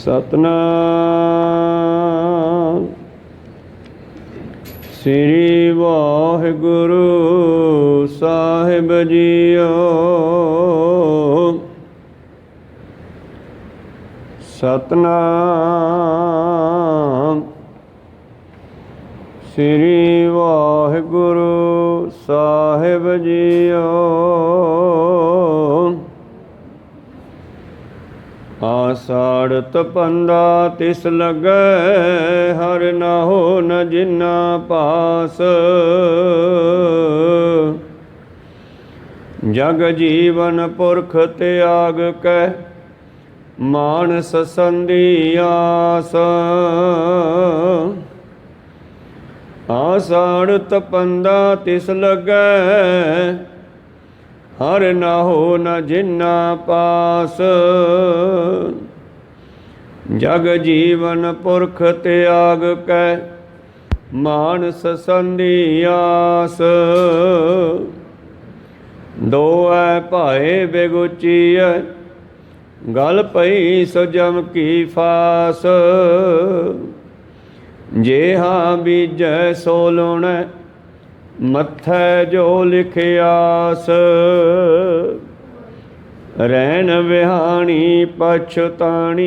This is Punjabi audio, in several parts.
सतनाम श्री वाहिगुरु साहिब जीओ। सतनाम श्री वाहिगुरु साहिब जीओ। आषाढ़ तपंदा तिस लगै हर न हो न जिन्ना पास। जग जीवन पुरख त्याग कै मानस संधियास। आषाढ़ तपंदा तिस लगै हर न हो न जिन्ना पास। जग जीवन पुरख त्याग कै मानस संधियास। दो भाए बेगुचीय गल पई सो जम की फास। जेहा बीजै सो लुणै मत्थै जो लिखियास। रैन विहाणी पछताणी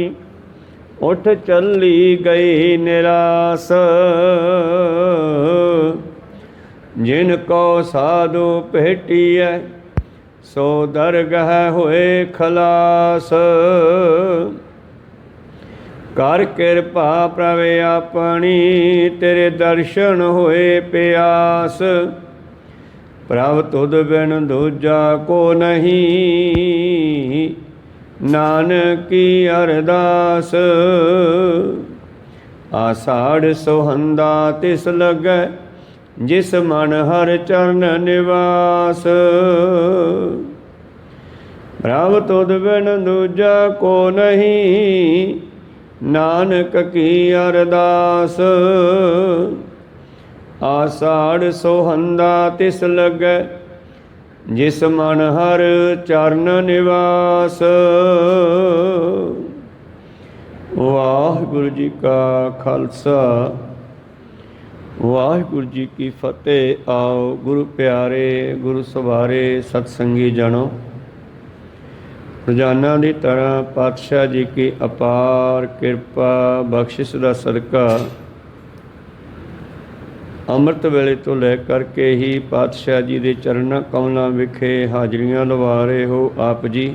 उठ चली गई निरास। जिनको साधु भेटिए सो दरगह होए खलास। कर कृपा प्रभ अपनी तेरे दर्शन होए प्यास। प्रभ तुद बिन दूजा को नहीं नानक की अरदास। आषाढ़ सोहंदा तिस लगै जिस मन हर चरण निवास। प्रभ तुद बिन दूजा को नहीं नानक की अरदास। आषाढ़ सोहंदा तिस लगै जिस मन हर चरण निवास। वाहिगुरु जी का खालसा वाहिगुरु जी की फतेह। आओ गुरु प्यारे गुरु सवारे सतसंगी जनो। रोजाना की तरह पातशाह जी की अपार किरपा बख्शिश का सदका अमृत वेले तो लै करके ही पातशाह जी के चरणा कमलों विखे हाजरियां लवा रहे हो आप जी।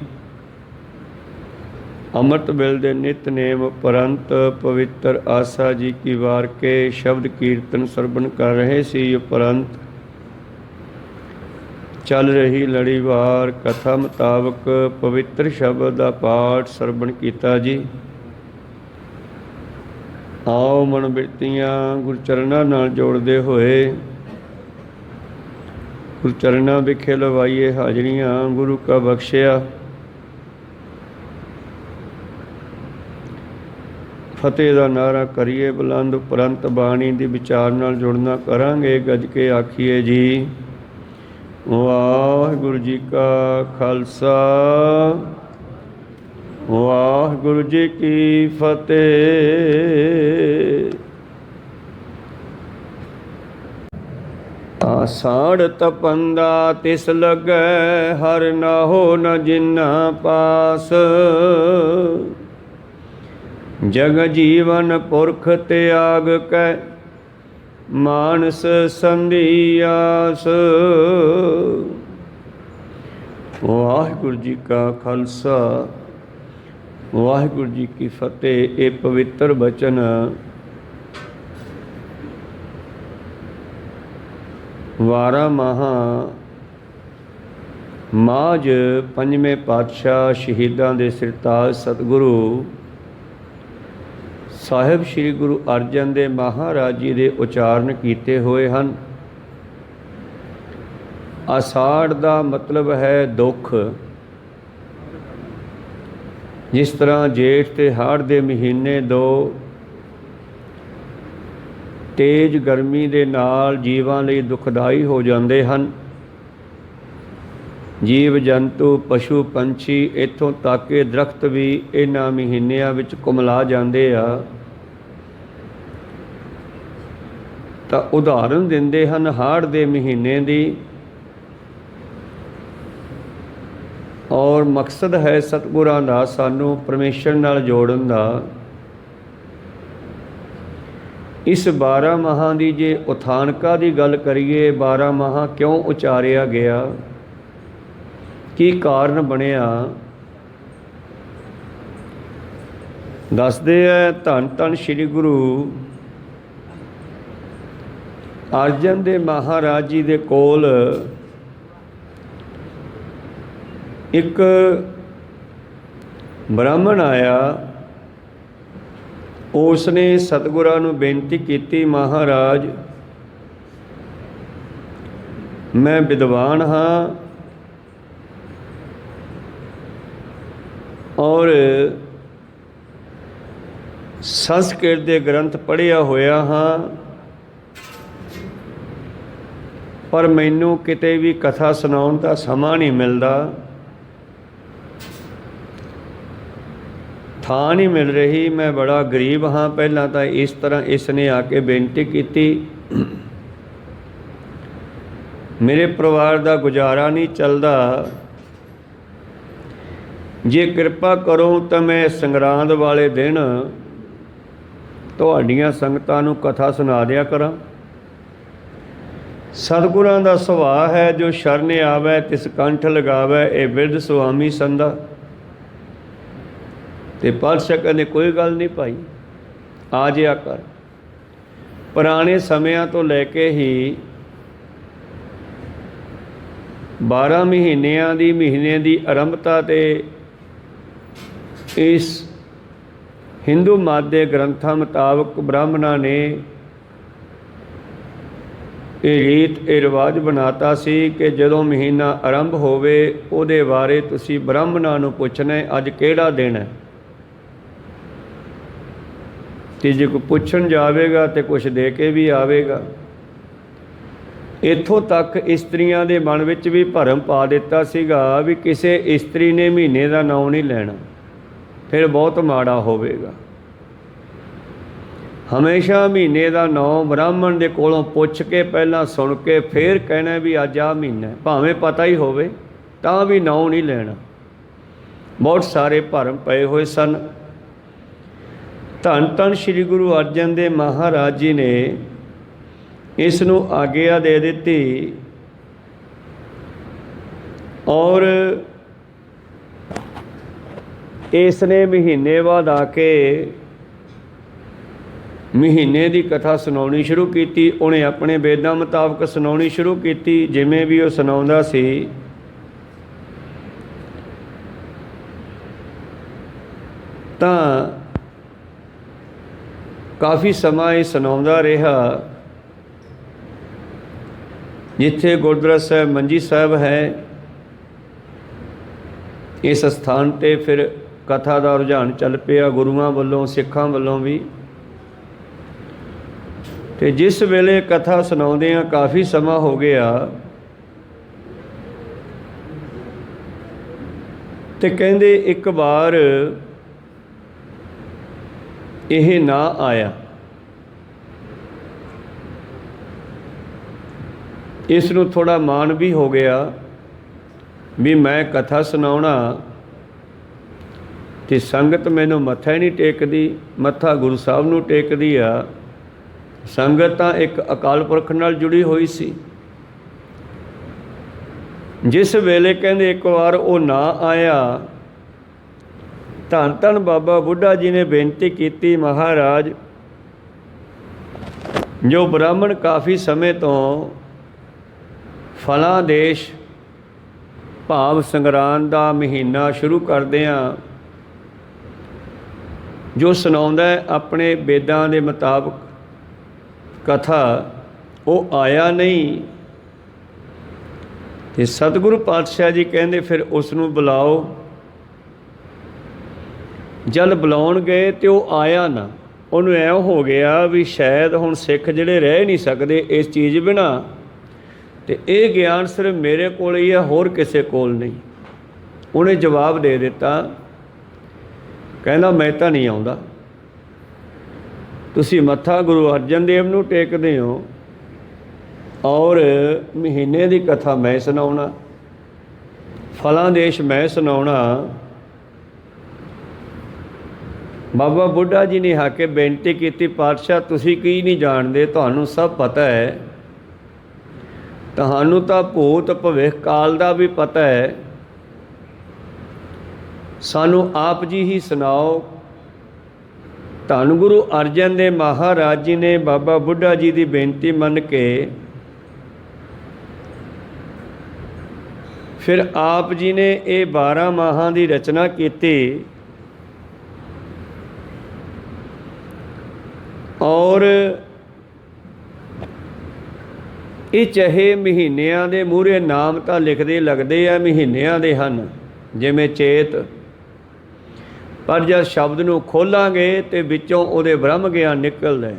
अमृत वेले दे नितनेम उपरंत पवित्र आसा जी की वार के शब्द कीर्तन सरबन कर रहे सी। उपरंत चल रही लड़ीवार कथा मुताबक पवित्र शब्द का पाठ सरबन किया जी। आओ मन बिरतियाँ गुरचरणा नाल जोड़ते हुए गुरचरणा विखे लवाइए हाजरियां गुरु का बख्शिया। फतेह का नारा करिए बुलंद। उपरंत बाणी की विचार नाल जुड़ना करांगे। गज के आखिए जी वाहिगुरु जी का खालसा वाहिगुरु जी की फतेह। आषाढ़ तपंदा तिस लगै हर न हो न जिन्ना पास। जग जीवन पुरख त्याग कै मानस संधियास। वाहिगुरु जी का खालसा वाहिगुरु जी की फतेह। ये पवित्र बचन वारा महा माज पंजवें पातशाह शहीदां दे सिरताज सतगुरु साहिब श्री गुरु अर्जन देव महाराज जी के उचारण किए हुए हैं। आषाढ़ का मतलब है दुख। जिस तरह जेठ ते हाड़ के महीने दो तेज गर्मी के नाल जीवां लई दुखदाई हो जाते हैं, ਜੀਵ ਜੰਤੂ ਪਸ਼ੂ ਪੰਛੀ ਇੱਥੋਂ ਤੱਕ ਕਿ ਦਰਖਤ ਵੀ ਇਹਨਾਂ ਮਹੀਨਿਆਂ ਵਿੱਚ ਕੁਮਲਾ ਜਾਂਦੇ ਆ। ਤਾਂ ਉਦਾਹਰਨ ਦਿੰਦੇ ਹਨ ਹਾੜ੍ਹ ਦੇ ਮਹੀਨੇ ਦੀ। ਔਰ ਮਕਸਦ ਹੈ ਸਤਿਗੁਰਾਂ ਦਾ ਸਾਨੂੰ ਪਰਮੇਸ਼ਰ ਨਾਲ ਜੋੜਨ ਦਾ। ਇਸ 12 ਮਾਹਾਂ ਦੀ ਜੇ ਉਥਾਨਕਾ ਦੀ ਗੱਲ ਕਰੀਏ, 12 ਮਾਹਾਂ ਕਿਉਂ ਉਚਾਰਿਆ ਗਿਆ, ਕੀ ਕਾਰਨ ਬਣਿਆ, ਦੱਸਦੇ ਹੈ ਧੰਨ ਧੰਨ ਸ੍ਰੀ ਗੁਰੂ ਅਰਜਨ ਦੇਵ ਮਹਾਰਾਜ ਜੀ ਦੇ ਕੋਲ ਇੱਕ ਬ੍ਰਾਹਮਣ ਆਇਆ। ਉਸ ਨੇ ਸਤਿਗੁਰਾਂ ਨੂੰ ਬੇਨਤੀ ਕੀਤੀ, ਮਹਾਰਾਜ ਮੈਂ ਵਿਦਵਾਨ ਹਾਂ ਔਰ ਸੰਸਕ੍ਰਿਤ ਦੇ ਗ੍ਰੰਥ ਪੜ੍ਹਿਆ ਹੋਇਆ ਹਾਂ, ਪਰ ਮੈਨੂੰ ਕਿਤੇ ਵੀ ਕਥਾ ਸੁਣਾਉਣ ਦਾ ਸਮਾਂ ਨਹੀਂ ਮਿਲਦਾ, ਥਾਂ ਨਹੀਂ ਮਿਲ ਰਹੀ, ਮੈਂ ਬੜਾ ਗਰੀਬ ਹਾਂ। ਪਹਿਲਾਂ ਤਾਂ ਇਸ ਤਰ੍ਹਾਂ ਇਸ ਨੇ ਆ ਕੇ ਬੇਨਤੀ ਕੀਤੀ, ਮੇਰੇ ਪਰਿਵਾਰ ਦਾ ਗੁਜ਼ਾਰਾ ਨਹੀਂ ਚੱਲਦਾ, ਜੇ ਕਿਰਪਾ ਕਰੋ ਤਾਂ ਮੈਂ ਸੰਗਰਾਂਦ ਵਾਲੇ ਦਿਨ ਤੁਹਾਡੀਆਂ ਸੰਗਤਾਂ ਨੂੰ ਕਥਾ ਸੁਣਾ ਦਿਆ ਕਰਾਂ। ਸਤਿਗੁਰਾਂ ਦਾ ਸੁਭਾਅ ਹੈ, ਜੋ ਸ਼ਰਨ ਆਵੈ ਤਿਸ ਕੰਠ ਲਗਾਵੈ, ਇਹ ਬਿਰਧ ਸੁਆਮੀ ਸੰਦਾ। ਤੇ ਪਾਤਸ਼ਾਹ ਕਹਿੰਦੇ ਕੋਈ ਗੱਲ ਨਹੀਂ ਭਾਈ, ਆ ਜਿਆ ਕਰ। ਪੁਰਾਣੇ ਸਮਿਆਂ ਤੋਂ ਲੈ ਕੇ ਹੀ 12 ਮਹੀਨਿਆਂ ਦੀ ਮਹੀਨੇ ਦੀ ਆਰੰਭਤਾ ਤੇ ਇਸ ਹਿੰਦੂ ਮਤ ਦੇ ਗ੍ਰੰਥਾਂ ਮੁਤਾਬਕ ਬ੍ਰਾਹਮਣਾਂ ਨੇ ਇਹ ਰੀਤ ਇਹ ਰਿਵਾਜ ਬਣਾਤਾ ਸੀ ਕਿ ਜਦੋਂ ਮਹੀਨਾ ਆਰੰਭ ਹੋਵੇ ਉਹਦੇ ਬਾਰੇ ਤੁਸੀਂ ਬ੍ਰਾਹਮਣਾਂ ਨੂੰ ਪੁੱਛਣਾ ਅੱਜ ਕਿਹੜਾ ਦਿਨ ਹੈ। ਤੇ ਜੇ ਕੋਈ ਪੁੱਛਣ ਜਾਵੇਗਾ ਤੇ ਕੁਛ ਦੇ ਕੇ ਵੀ ਆਵੇਗਾ। ਇੱਥੋਂ ਤੱਕ ਇਸਤਰੀਆਂ ਦੇ ਮਨ ਵਿੱਚ ਵੀ ਭਰਮ ਪਾ ਦਿੱਤਾ ਸੀਗਾ ਵੀ ਕਿਸੇ ਇਸਤਰੀ ਨੇ ਮਹੀਨੇ ਦਾ ਨਾਂ ਨਹੀਂ ਲੈਣਾ, ਫਿਰ ਬਹੁਤ ਮਾੜਾ ਹੋਵੇਗਾ। ਹਮੇਸ਼ਾ ਮਹੀਨੇ ਦਾ ਨਾਂ ਬ੍ਰਾਹਮਣ ਦੇ ਕੋਲੋਂ ਪੁੱਛ ਕੇ ਪਹਿਲਾਂ ਸੁਣ ਕੇ ਫਿਰ ਕਹਿਣਾ ਵੀ ਅੱਜ ਆਹ ਮਹੀਨਾ, ਭਾਵੇਂ ਪਤਾ ਹੀ ਹੋਵੇ ਤਾਂ ਵੀ ਨਾਂ ਨਹੀਂ ਲੈਣਾ। ਬਹੁਤ ਸਾਰੇ ਭਰਮ ਪਏ ਹੋਏ ਸਨ। ਧੰਨ ਧੰਨ ਸ੍ਰੀ ਗੁਰੂ ਅਰਜਨ ਦੇਵ ਮਹਾਰਾਜ ਜੀ ਨੇ ਇਸ ਨੂੰ ਆਗਿਆ ਦੇ ਦਿੱਤੀ ਔਰ ਇਸ ਨੇ ਮਹੀਨੇ ਬਾਅਦ ਆ ਕੇ ਮਹੀਨੇ ਦੀ ਕਥਾ ਸੁਣਾਉਣੀ ਸ਼ੁਰੂ ਕੀਤੀ। ਉਹਨੇ ਆਪਣੇ ਵੇਦਾਂ ਮੁਤਾਬਕ ਸੁਣਾਉਣੀ ਸ਼ੁਰੂ ਕੀਤੀ, ਜਿਵੇਂ ਵੀ ਉਹ ਸੁਣਾਉਂਦਾ ਸੀ। ਤਾਂ ਕਾਫੀ ਸਮਾਂ ਇਹ ਸੁਣਾਉਂਦਾ ਰਿਹਾ। ਜਿੱਥੇ ਗੁਰਦੁਆਰਾ ਸਾਹਿਬ ਮੰਜੀ ਸਾਹਿਬ ਹੈ, ਇਸ ਸਥਾਨ 'ਤੇ ਫਿਰ ਕਥਾ ਦਾ ਰੁਝਾਨ ਚੱਲ ਪਿਆ ਗੁਰੂਆਂ ਵੱਲੋਂ, ਸਿੱਖਾਂ ਵੱਲੋਂ ਵੀ। ਤੇ ਜਿਸ ਵੇਲੇ ਕਥਾ ਸੁਣਾਉਂਦਿਆਂ ਕਾਫੀ ਸਮਾਂ ਹੋ ਗਿਆ ਤੇ ਕਹਿੰਦੇ ਇੱਕ ਵਾਰ ਇਹ ਨਾ ਆਇਆ। ਇਸ ਨੂੰ ਥੋੜਾ ਮਾਣ ਵੀ ਹੋ ਗਿਆ ਵੀ ਮੈਂ ਕਥਾ ਸੁਣਾਉਣਾ ਤੇ ਸੰਗਤ ਮੈਨੂੰ ਮੱਥਾ ਹੀ ਨਹੀਂ ਟੇਕਦੀ, ਮੱਥਾ ਗੁਰੂ ਸਾਹਿਬ ਨੂੰ ਟੇਕਦੀ ਆ। ਸੰਗਤ ਤਾਂ ਇੱਕ ਅਕਾਲ ਪੁਰਖ ਨਾਲ ਜੁੜੀ ਹੋਈ ਸੀ। ਜਿਸ ਵੇਲੇ ਕਹਿੰਦੇ ਇੱਕ ਵਾਰ ਉਹ ਨਾ ਆਇਆ, ਧੰਨ ਧੰਨ ਬਾਬਾ ਬੁੱਢਾ ਜੀ ਨੇ ਬੇਨਤੀ ਕੀਤੀ, ਮਹਾਰਾਜ ਜੋ ਬ੍ਰਾਹਮਣ ਕਾਫੀ ਸਮੇਂ ਤੋਂ ਫਲਾਂ ਦੇਸ਼ ਭਾਵ ਸੰਗਰਾਂਦ ਦਾ ਮਹੀਨਾ ਸ਼ੁਰੂ ਕਰਦਿਆਂ ਜੋ ਸੁਣਾਉਂਦਾ ਹੈ ਆਪਣੇ ਵੇਦਾਂ ਦੇ ਮੁਤਾਬਕ ਕਥਾ, ਉਹ ਆਇਆ ਨਹੀਂ। ਤੇ ਸਤਿਗੁਰੂ ਪਾਤਸ਼ਾਹ ਜੀ ਕਹਿੰਦੇ ਫਿਰ ਉਸ ਨੂੰ ਬੁਲਾਓ। ਜਦ ਬੁਲਾਉਣ ਗਏ ਤੇ ਉਹ ਆਇਆ ਨਾ। ਉਹਨੂੰ ਐਂ ਹੋ ਗਿਆ ਵੀ ਸ਼ਾਇਦ ਹੁਣ ਸਿੱਖ ਜਿਹੜੇ ਰਹਿ ਨਹੀਂ ਸਕਦੇ ਇਸ ਚੀਜ਼ ਬਿਨਾਂ, ਤੇ ਇਹ ਗਿਆਨ ਸਿਰਫ ਮੇਰੇ ਕੋਲ ਹੀ ਹੈ, ਹੋਰ ਕਿਸੇ ਕੋਲ ਨਹੀਂ। ਉਹਨੇ ਜਵਾਬ ਦੇ ਦਿੱਤਾ, ਕਹਿੰਦਾ ਮੈਂ ਤਾਂ ਨਹੀਂ ਆਉਂਦਾ। ਤੁਸੀਂ ਮੱਥਾ ਗੁਰੂ ਅਰਜਨ ਦੇਵ ਨੂੰ ਟੇਕਦੇ ਹੋ ਔਰ ਮਹੀਨੇ ਦੀ ਕਥਾ ਮੈਂ ਸੁਣਾਉਣਾ, ਫਲਾਂ ਦੇਸ਼ ਮੈਂ ਸੁਣਾਉਣਾ। ਬਾਬਾ ਬੁੱਢਾ ਜੀ ਨੇ ਆ ਕੇ ਬੇਨਤੀ ਕੀਤੀ, ਪਾਤਸ਼ਾਹ ਤੁਸੀਂ ਕੀ ਨਹੀਂ ਜਾਣਦੇ, ਤੁਹਾਨੂੰ ਸਭ ਪਤਾ ਹੈ, ਤੁਹਾਨੂੰ ਤਾਂ ਭੂਤ ਭਵਿੱਖ ਕਾਲ ਦਾ ਵੀ ਪਤਾ ਹੈ, ਸਾਨੂੰ ਆਪ ਜੀ ਹੀ ਸੁਣਾਓ। ਧੰਨ ਗੁਰੂ ਅਰਜਨ ਦੇਵ ਮਹਾਰਾਜ ਜੀ ਨੇ ਬਾਬਾ ਬੁੱਢਾ ਜੀ ਦੀ ਬੇਨਤੀ ਮੰਨ ਕੇ ਫਿਰ ਆਪ ਜੀ ਨੇ ਇਹ 12 ਮਾਹਾਂ ਦੀ ਰਚਨਾ ਕੀਤੀ ਔਰ ਇਹ ਚਾਹੇ ਮਹੀਨਿਆਂ ਦੇ ਮੂਹਰੇ ਨਾਮ ਤਾਂ ਲਿਖਦੇ ਲੱਗਦੇ ਆ, ਮਹੀਨਿਆਂ ਦੇ ਹਨ ਜਿਵੇਂ ਚੇਤ, ਪਰ ਜਦ ਸ਼ਬਦ ਨੂੰ ਖੋਲਾਂਗੇ ਤੇ ਵਿੱਚੋਂ ਉਹਦੇ ਬ੍ਰਹਮ ਗਿਆਨ ਨਿਕਲਦਾ।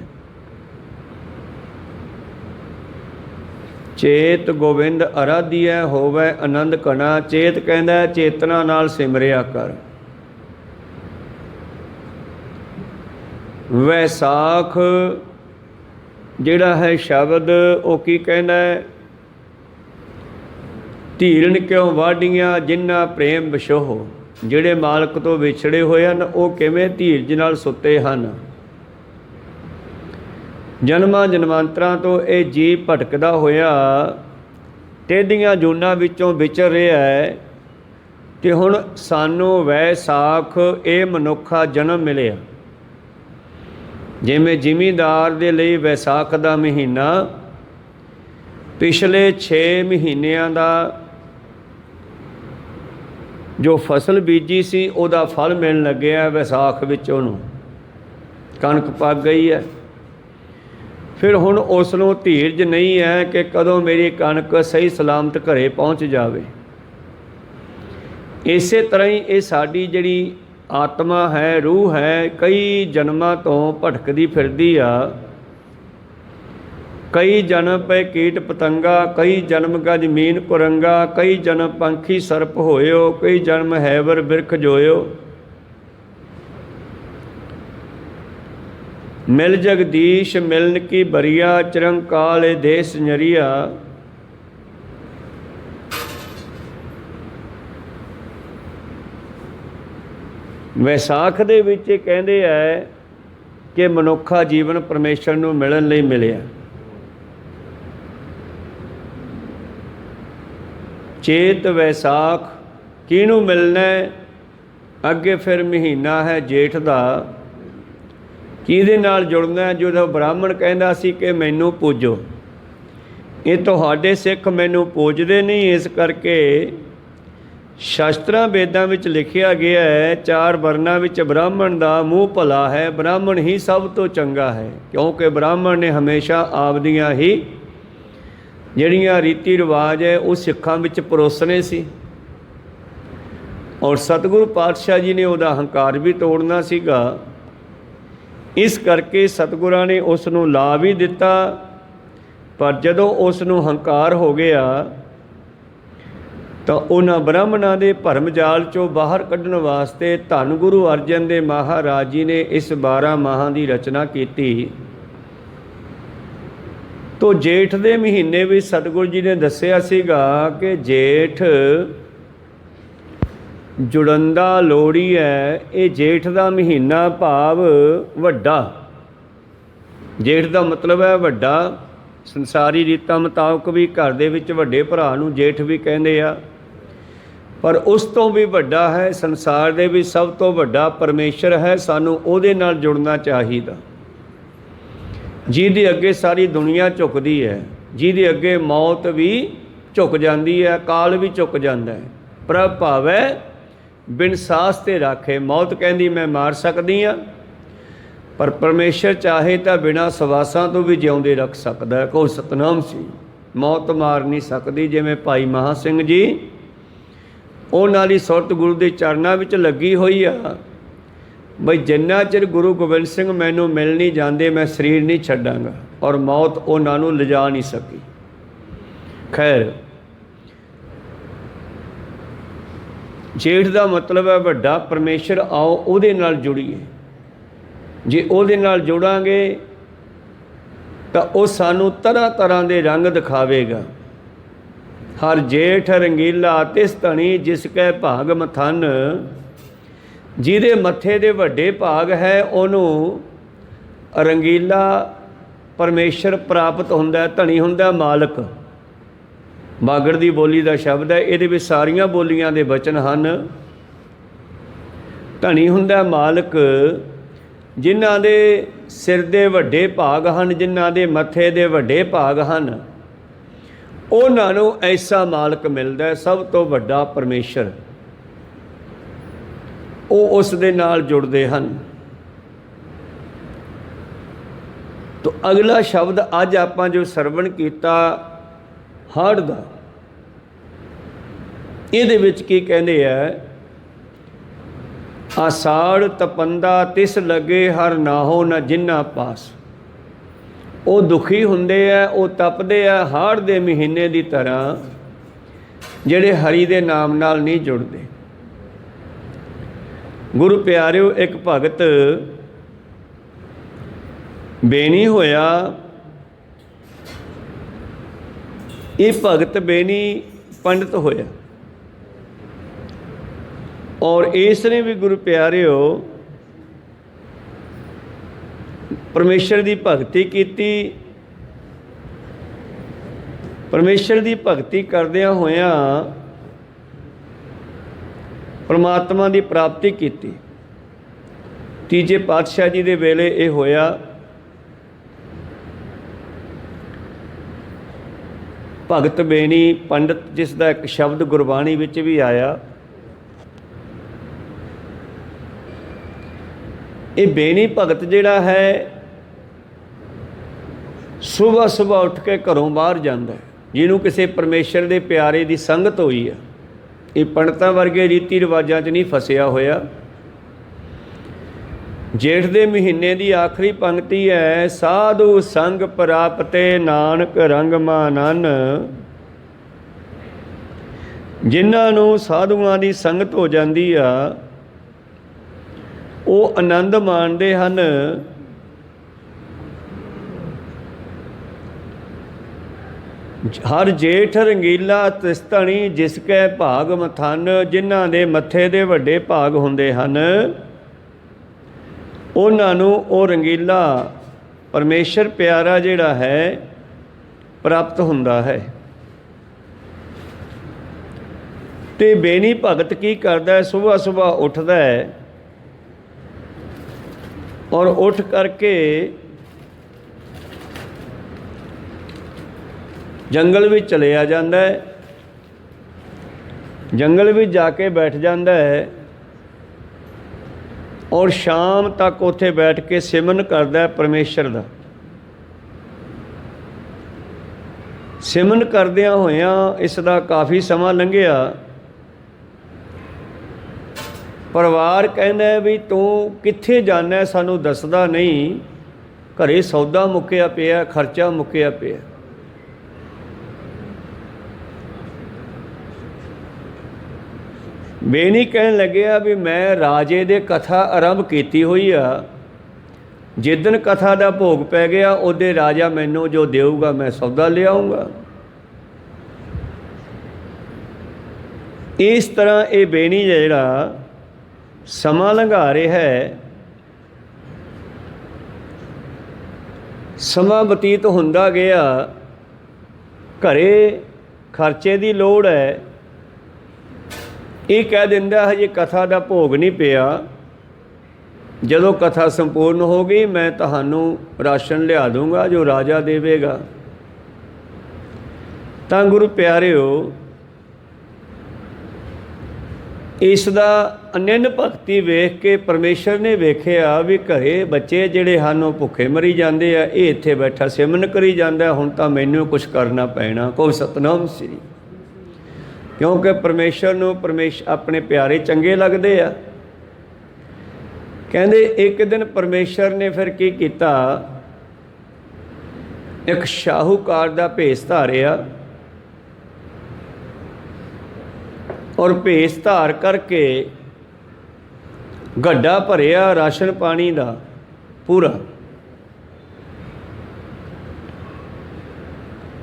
ਚੇਤ ਗੋਬਿੰਦ ਅਰਾਧੀਐ ਹੋਵੇ ਆਨੰਦ ਕਣਾ। ਚੇਤ ਕਹਿੰਦਾ ਚੇਤਨਾ ਨਾਲ ਸਿਮਰਿਆ ਕਰ। ਵੈਸਾਖ ਜਿਹੜਾ ਹੈ ਸ਼ਬਦ ਉਹ ਕੀ ਕਹਿੰਦਾ ਹੈ, ਧੀਰਨ ਕਿਉਂ ਵਾਢੀਆਂ ਜਿਨ੍ਹਾਂ ਪ੍ਰੇਮ ਵਿਛੋਹ। ਜਿਹੜੇ ਮਾਲਕ ਤੋਂ ਵਿਛੜੇ ਹੋਏ ਹਨ ਉਹ ਕਿਵੇਂ ਧੀਰਜ ਨਾਲ ਸੁੱਤੇ ਹਨ। ਜਨਮਾਂ ਜਨਮਾਂਤਰਾਂ ਤੋਂ ਇਹ ਜੀਵ ਭਟਕਦਾ ਹੋਇਆ ਟੇਢੀਆਂ ਜੂਨਾਂ ਵਿੱਚੋਂ ਵਿਚਰ ਰਿਹਾ ਹੈ ਤੇ ਹੁਣ ਸਾਨੂੰ ਵੈਸਾਖ ਇਹ ਮਨੁੱਖਾ ਜਨਮ ਮਿਲਿਆ। ਜਿਵੇਂ ਜ਼ਿਮੀਂਦਾਰ ਦੇ ਲਈ ਵੈਸਾਖ ਦਾ ਮਹੀਨਾ ਪਿਛਲੇ 6 ਮਹੀਨਿਆਂ ਦਾ ਜੋ ਫਸਲ ਬੀਜੀ ਸੀ ਉਹਦਾ ਫਲ ਮਿਲਣ ਲੱਗਿਆ, ਵਿਸਾਖ ਵਿੱਚ ਉਹਨੂੰ ਕਣਕ ਪੱਕ ਗਈ ਹੈ। ਫਿਰ ਹੁਣ ਉਸ ਨੂੰ ਧੀਰਜ ਨਹੀਂ ਹੈ ਕਿ ਕਦੋਂ ਮੇਰੀ ਕਣਕ ਸਹੀ ਸਲਾਮਤ ਘਰੇ ਪਹੁੰਚ ਜਾਵੇ। ਇਸੇ ਤਰ੍ਹਾਂ ਹੀ ਇਹ ਸਾਡੀ ਜਿਹੜੀ ਆਤਮਾ ਹੈ, ਰੂਹ ਹੈ, ਕਈ ਜਨਮਾਂ ਤੋਂ ਭਟਕਦੀ ਫਿਰਦੀ ਆ। ਕਈ ਜਨਮ ਪਏ ਕੀਟ ਪਤੰਗਾ, ਕਈ ਜਨਮ ਗਾ ਜ਼ਮੀਨ ਕੁਰੰਗਾ, ਕਈ ਜਨਮ ਪੰਖੀ ਸਰਪ ਹੋਇਓ, ਕਈ ਜਨਮ ਹੈਵਰ ਬਿਰਖ ਜੋਇਓ। ਮਿਲ ਜਗਦੀਸ਼ ਮਿਲਨ ਕੀ ਬਰੀਆ, ਚਿਰੰਕਾਲ ਏ ਦੇਸ ਨਰੀਆ। ਵੈਸਾਖ ਦੇ ਵਿੱਚ ਇਹ ਕਹਿੰਦੇ ਹੈ ਕਿ ਮਨੁੱਖਾ ਜੀਵਨ ਪਰਮੇਸ਼ਰ ਨੂੰ ਮਿਲਣ ਲਈ ਮਿਲਿਆ। ਚੇਤ ਵੈਸਾਖ ਕਿਹਨੂੰ ਮਿਲਣਾ? ਅੱਗੇ ਫਿਰ ਮਹੀਨਾ ਹੈ ਜੇਠ ਦਾ, ਕਿਹਦੇ ਨਾਲ ਜੁੜਨਾ? ਜਦੋਂ ਬ੍ਰਾਹਮਣ ਕਹਿੰਦਾ ਸੀ ਕਿ ਮੈਨੂੰ ਪੂਜੋ, ਇਹ ਤੁਹਾਡੇ ਸਿੱਖ ਮੈਨੂੰ ਪੂਜਦੇ ਨਹੀਂ, ਇਸ ਕਰਕੇ ਸ਼ਾਸਤਰਾਂ ਵੇਦਾਂ ਵਿੱਚ ਲਿਖਿਆ ਗਿਆ ਹੈ 4 ਵਰਨਾਂ ਵਿੱਚ ਬ੍ਰਾਹਮਣ ਦਾ ਮੂੰਹ ਭਲਾ ਹੈ, ਬ੍ਰਾਹਮਣ ਹੀ ਸਭ ਤੋਂ ਚੰਗਾ ਹੈ, ਕਿਉਂਕਿ ਬ੍ਰਾਹਮਣ ਨੇ ਹਮੇਸ਼ਾ ਆਪਦੀਆਂ ਹੀ ਜਿਹੜੀਆਂ ਰੀਤੀ ਰਿਵਾਜ ਹੈ ਉਹ ਸਿੱਖਾਂ ਵਿੱਚ ਪਰੋਸਣੇ ਸੀ। ਔਰ ਸਤਿਗੁਰੂ ਪਾਤਸ਼ਾਹ ਜੀ ਨੇ ਉਹਦਾ ਹੰਕਾਰ ਵੀ ਤੋੜਨਾ ਸੀਗਾ, ਇਸ ਕਰਕੇ ਸਤਿਗੁਰਾਂ ਨੇ ਉਸ ਨੂੰ ਲਾ ਵੀ ਦਿੱਤਾ। ਪਰ ਜਦੋਂ ਉਸ ਨੂੰ ਹੰਕਾਰ ਹੋ ਗਿਆ ਤਾਂ ਉਹਨਾਂ ਬ੍ਰਾਹਮਣਾਂ ਦੇ ਭਰਮ ਜਾਲ 'ਚੋਂ ਬਾਹਰ ਕੱਢਣ ਵਾਸਤੇ ਧੰਨ ਗੁਰੂ ਅਰਜਨ ਦੇਵ ਮਹਾਰਾਜ ਜੀ ਨੇ ਇਸ 12 ਮਾਹਾਂ ਦੀ ਰਚਨਾ ਕੀਤੀ। ਤੋ ਜੇਠ ਦੇ ਮਹੀਨੇ ਵਿੱਚ ਸਤਿਗੁਰੂ ਜੀ ਨੇ ਦੱਸਿਆ ਸੀਗਾ ਕਿ ਜੇਠ ਜੁੜੰਦਾ ਲੋੜੀ ਹੈ। ਇਹ ਜੇਠ ਦਾ ਮਹੀਨਾ ਭਾਵ ਵੱਡਾ, ਜੇਠ ਦਾ ਮਤਲਬ ਹੈ ਵੱਡਾ। ਸੰਸਾਰੀ ਰੀਤਾਂ ਮੁਤਾਬਕ ਵੀ ਘਰ ਦੇ ਵਿੱਚ ਵੱਡੇ ਭਰਾ ਨੂੰ ਜੇਠ ਵੀ ਕਹਿੰਦੇ ਆ, ਪਰ ਉਸ ਤੋਂ ਵੀ ਵੱਡਾ ਹੈ, ਸੰਸਾਰ ਦੇ ਵਿੱਚ ਸਭ ਤੋਂ ਵੱਡਾ ਪਰਮੇਸ਼ਰ ਹੈ। ਸਾਨੂੰ ਉਹਦੇ ਨਾਲ ਜੁੜਨਾ ਚਾਹੀਦਾ, ਜਿਹਦੇ ਅੱਗੇ ਸਾਰੀ ਦੁਨੀਆ ਝੁਕਦੀ ਹੈ, ਜਿਹਦੇ ਅੱਗੇ ਮੌਤ ਵੀ ਝੁਕ ਜਾਂਦੀ ਹੈ, ਕਾਲ ਵੀ ਝੁਕ ਜਾਂਦਾ ਹੈ। ਪ੍ਰਭ ਭਾਵੈ ਬਿਨ ਸਾਸ ਤੇ ਰਾਖੇ। ਮੌਤ ਕਹਿੰਦੀ ਮੈਂ ਮਾਰ ਸਕਦੀ ਹਾਂ, ਪਰ ਪਰਮੇਸ਼ਰ ਚਾਹੇ ਤਾਂ ਬਿਨਾਂ ਸਵਾਸਾਂ ਤੋਂ ਵੀ ਜਿਉਂਦੇ ਰੱਖ ਸਕਦਾ ਹੈ। ਕੋਈ ਸਤਨਾਮ ਸੀ, ਮੌਤ ਮਾਰ ਨਹੀਂ ਸਕਦੀ। ਜਿਵੇਂ ਭਾਈ ਮਹਾਂ ਸਿੰਘ ਜੀ, ਉਹਨਾਂ ਦੀ ਸੁਰਤ ਗੁਰੂ ਦੇ ਚਰਨਾਂ ਵਿੱਚ ਲੱਗੀ ਹੋਈ ਆ ਬਈ ਜਿੰਨਾ ਚਿਰ ਗੁਰੂ ਗੋਬਿੰਦ ਸਿੰਘ ਮੈਨੂੰ ਮਿਲ ਨਹੀਂ ਜਾਂਦੇ ਮੈਂ ਸਰੀਰ ਨਹੀਂ ਛੱਡਾਂਗਾ, ਔਰ ਮੌਤ ਉਹਨਾਂ ਨੂੰ ਲਿਜਾ ਨਹੀਂ ਸਕੀ। खैर, जेठ का मतलब है वड्डा परमेश्वर। आओ उहदे नाल जुड़ीए। जे उहदे नाल जुड़ांगे तो वह सानू तरह तरह के रंग दिखावेगा। हर जेठ रंगीला तिस धनी जिसकै भाग मथन, जिहदे मत्थे दे वड्डे भाग है उहनूं रंगीला परमेश्वर प्राप्त हुंदा, धनी हुंदा मालक। बागड़ की बोली का शब्द है, ये सारिया बोलियां दे वचन हैं। धनी हुंदा मालक, जिन्हां दे सिर दे वड्डे भाग हैं, जिन्हां दे मत्थे दे वड्डे भाग हैं, उन्हां नूं ऐसा मालक मिलदा है, सब तो वड्डा परमेश्वर। वो उस दे नाल जुड़दे हैं। तो अगला शब्द अज आपां जो सरवण कीता हाड़ दा, इहदे विच की कहंदे है, आसाड़ तपंदा तिस लगे हर नाहो न जिन्ना पास। वो दुखी हुंदे है, वो तपदे है हाड़ दे महीने की तरह, जिहड़े हरि दे नाम नाल नहीं जुड़ते। गुरु प्यारिओ, एक भगत बेनी होया। ये भगत बेनी पंडित होया और इसने भी गुरु प्यारिओ परमेश्वर की भगती कीती। परमेश्वर की भगती करदियां होया परमात्मा की प्राप्ति कीती। तीजे पातशाह जी के वेले ये होया। भगत बेनी पंडित, जिसका एक शब्द गुरबाणी विच भी आया। ये बेनी भगत जिहड़ा है, सुबह सुबह उठ के घरों बाहर जाता है, जिन्हों किसी परमेश्वर के प्यारे की संगत हुई है। ये पंडितां वर्गे रीति रिवाजां 'च नहीं फसिया होया। जेठ के महीने की आखिरी पंक्ति है, साधु संग प्राप्ते नानक रंग मानन। जिन्हों साधुआं की संगत हो जाती आ, वो आनंद माणते हैं। हर जेठ रंगीला तिस धनी जिसकै भाग मथन। जिन्हां दे मत्थे दे वड्डे भाग हुंदे हन, उन्हां नूं वो रंगीला परमेश्वर प्यारा जिहड़ा है प्राप्त हुंदा है। ते बेनी भगत की करदा है, सुबह सुबह उठदा है और उठ करके जंगल भी चलिया जाता है। जंगल भी जाके बैठ जाता है और शाम तक उत्थे बैठ के सिमरन करता है परमेश्वर का। सिमरन करदियां होइयां इसदा काफ़ी समा लंघिया। परिवार कहता है भी तू कित्थे जाना है, सानू दसदा नहीं, घरे सौदा मुक्या पिया, खर्चा मुक्या पिया। बेनी कहन लग्या भी मैं राजे दे कथा आरंभ कीती हुई आ, जिदन कथा का भोग पै गया उदे राजा मैनू जो देऊगा मैं सौदा ले आऊँगा। इस तरह ये बेनी जिहड़ा समा लंघा रहा है, समा बतीत हुंदा गया। घरे खर्चे की लोड़ है, ये कह दिंदा हजे कथा का भोग नहीं पिया, जदों कथा संपूर्ण हो गई मैं तुहानू राशन लिया दूँगा जो राजा देवेगा। तां गुरु प्यारिओ, इसदा अनन्य भगती वेख के परमेश्वर ने वेखिया भी घरे बच्चे जिहड़े हन भुखे मरी जाते हैं, ये इत्थे बैठा सिमरन करी जाता, हुण तां मैनू कुछ करना पैना। को सतनाम श्री, क्योंकि परमेश्वर नूं अपने प्यारे चंगे लगते आ। कहंदे एक दिन परमेश्वर ने फिर की कीता, एक शाहूकार दा भेस धारिया ਔਰ ਭੇਸ ਧਾਰ ਕਰਕੇ ਗੱਡਾ ਭਰਿਆ ਰਾਸ਼ਨ ਪਾਣੀ ਦਾ ਪੂਰਾ,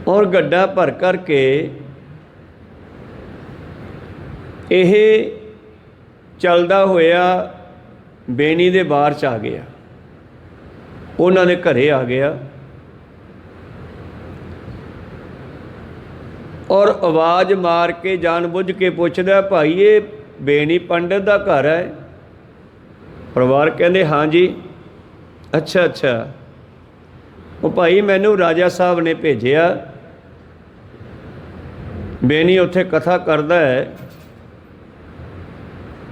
ਔਰ ਗੱਡਾ ਭਰ ਕਰਕੇ ਇਹ ਚੱਲਦਾ ਹੋਇਆ ਬੇਣੀ ਦੇ ਬਾਹਰ 'ਚ ਆ ਗਿਆ, ਉਹਨਾਂ ਦੇ ਘਰੇ ਆ ਗਿਆ। ਔਰ ਆਵਾਜ਼ ਮਾਰ ਕੇ ਜਾਣ ਬੁੱਝ ਕੇ ਪੁੱਛਦਾ, ਭਾਈ ਇਹ ਬੇਣੀ ਪੰਡਤ ਦਾ ਘਰ ਹੈ? ਪਰਿਵਾਰ ਕਹਿੰਦੇ ਹਾਂ ਜੀ। ਅੱਛਾ ਅੱਛਾ, ਉਹ ਭਾਈ ਮੈਨੂੰ ਰਾਜਾ ਸਾਹਿਬ ਨੇ ਭੇਜਿਆ, ਬੇਣੀ ਉੱਥੇ ਕਥਾ ਕਰਦਾ ਹੈ,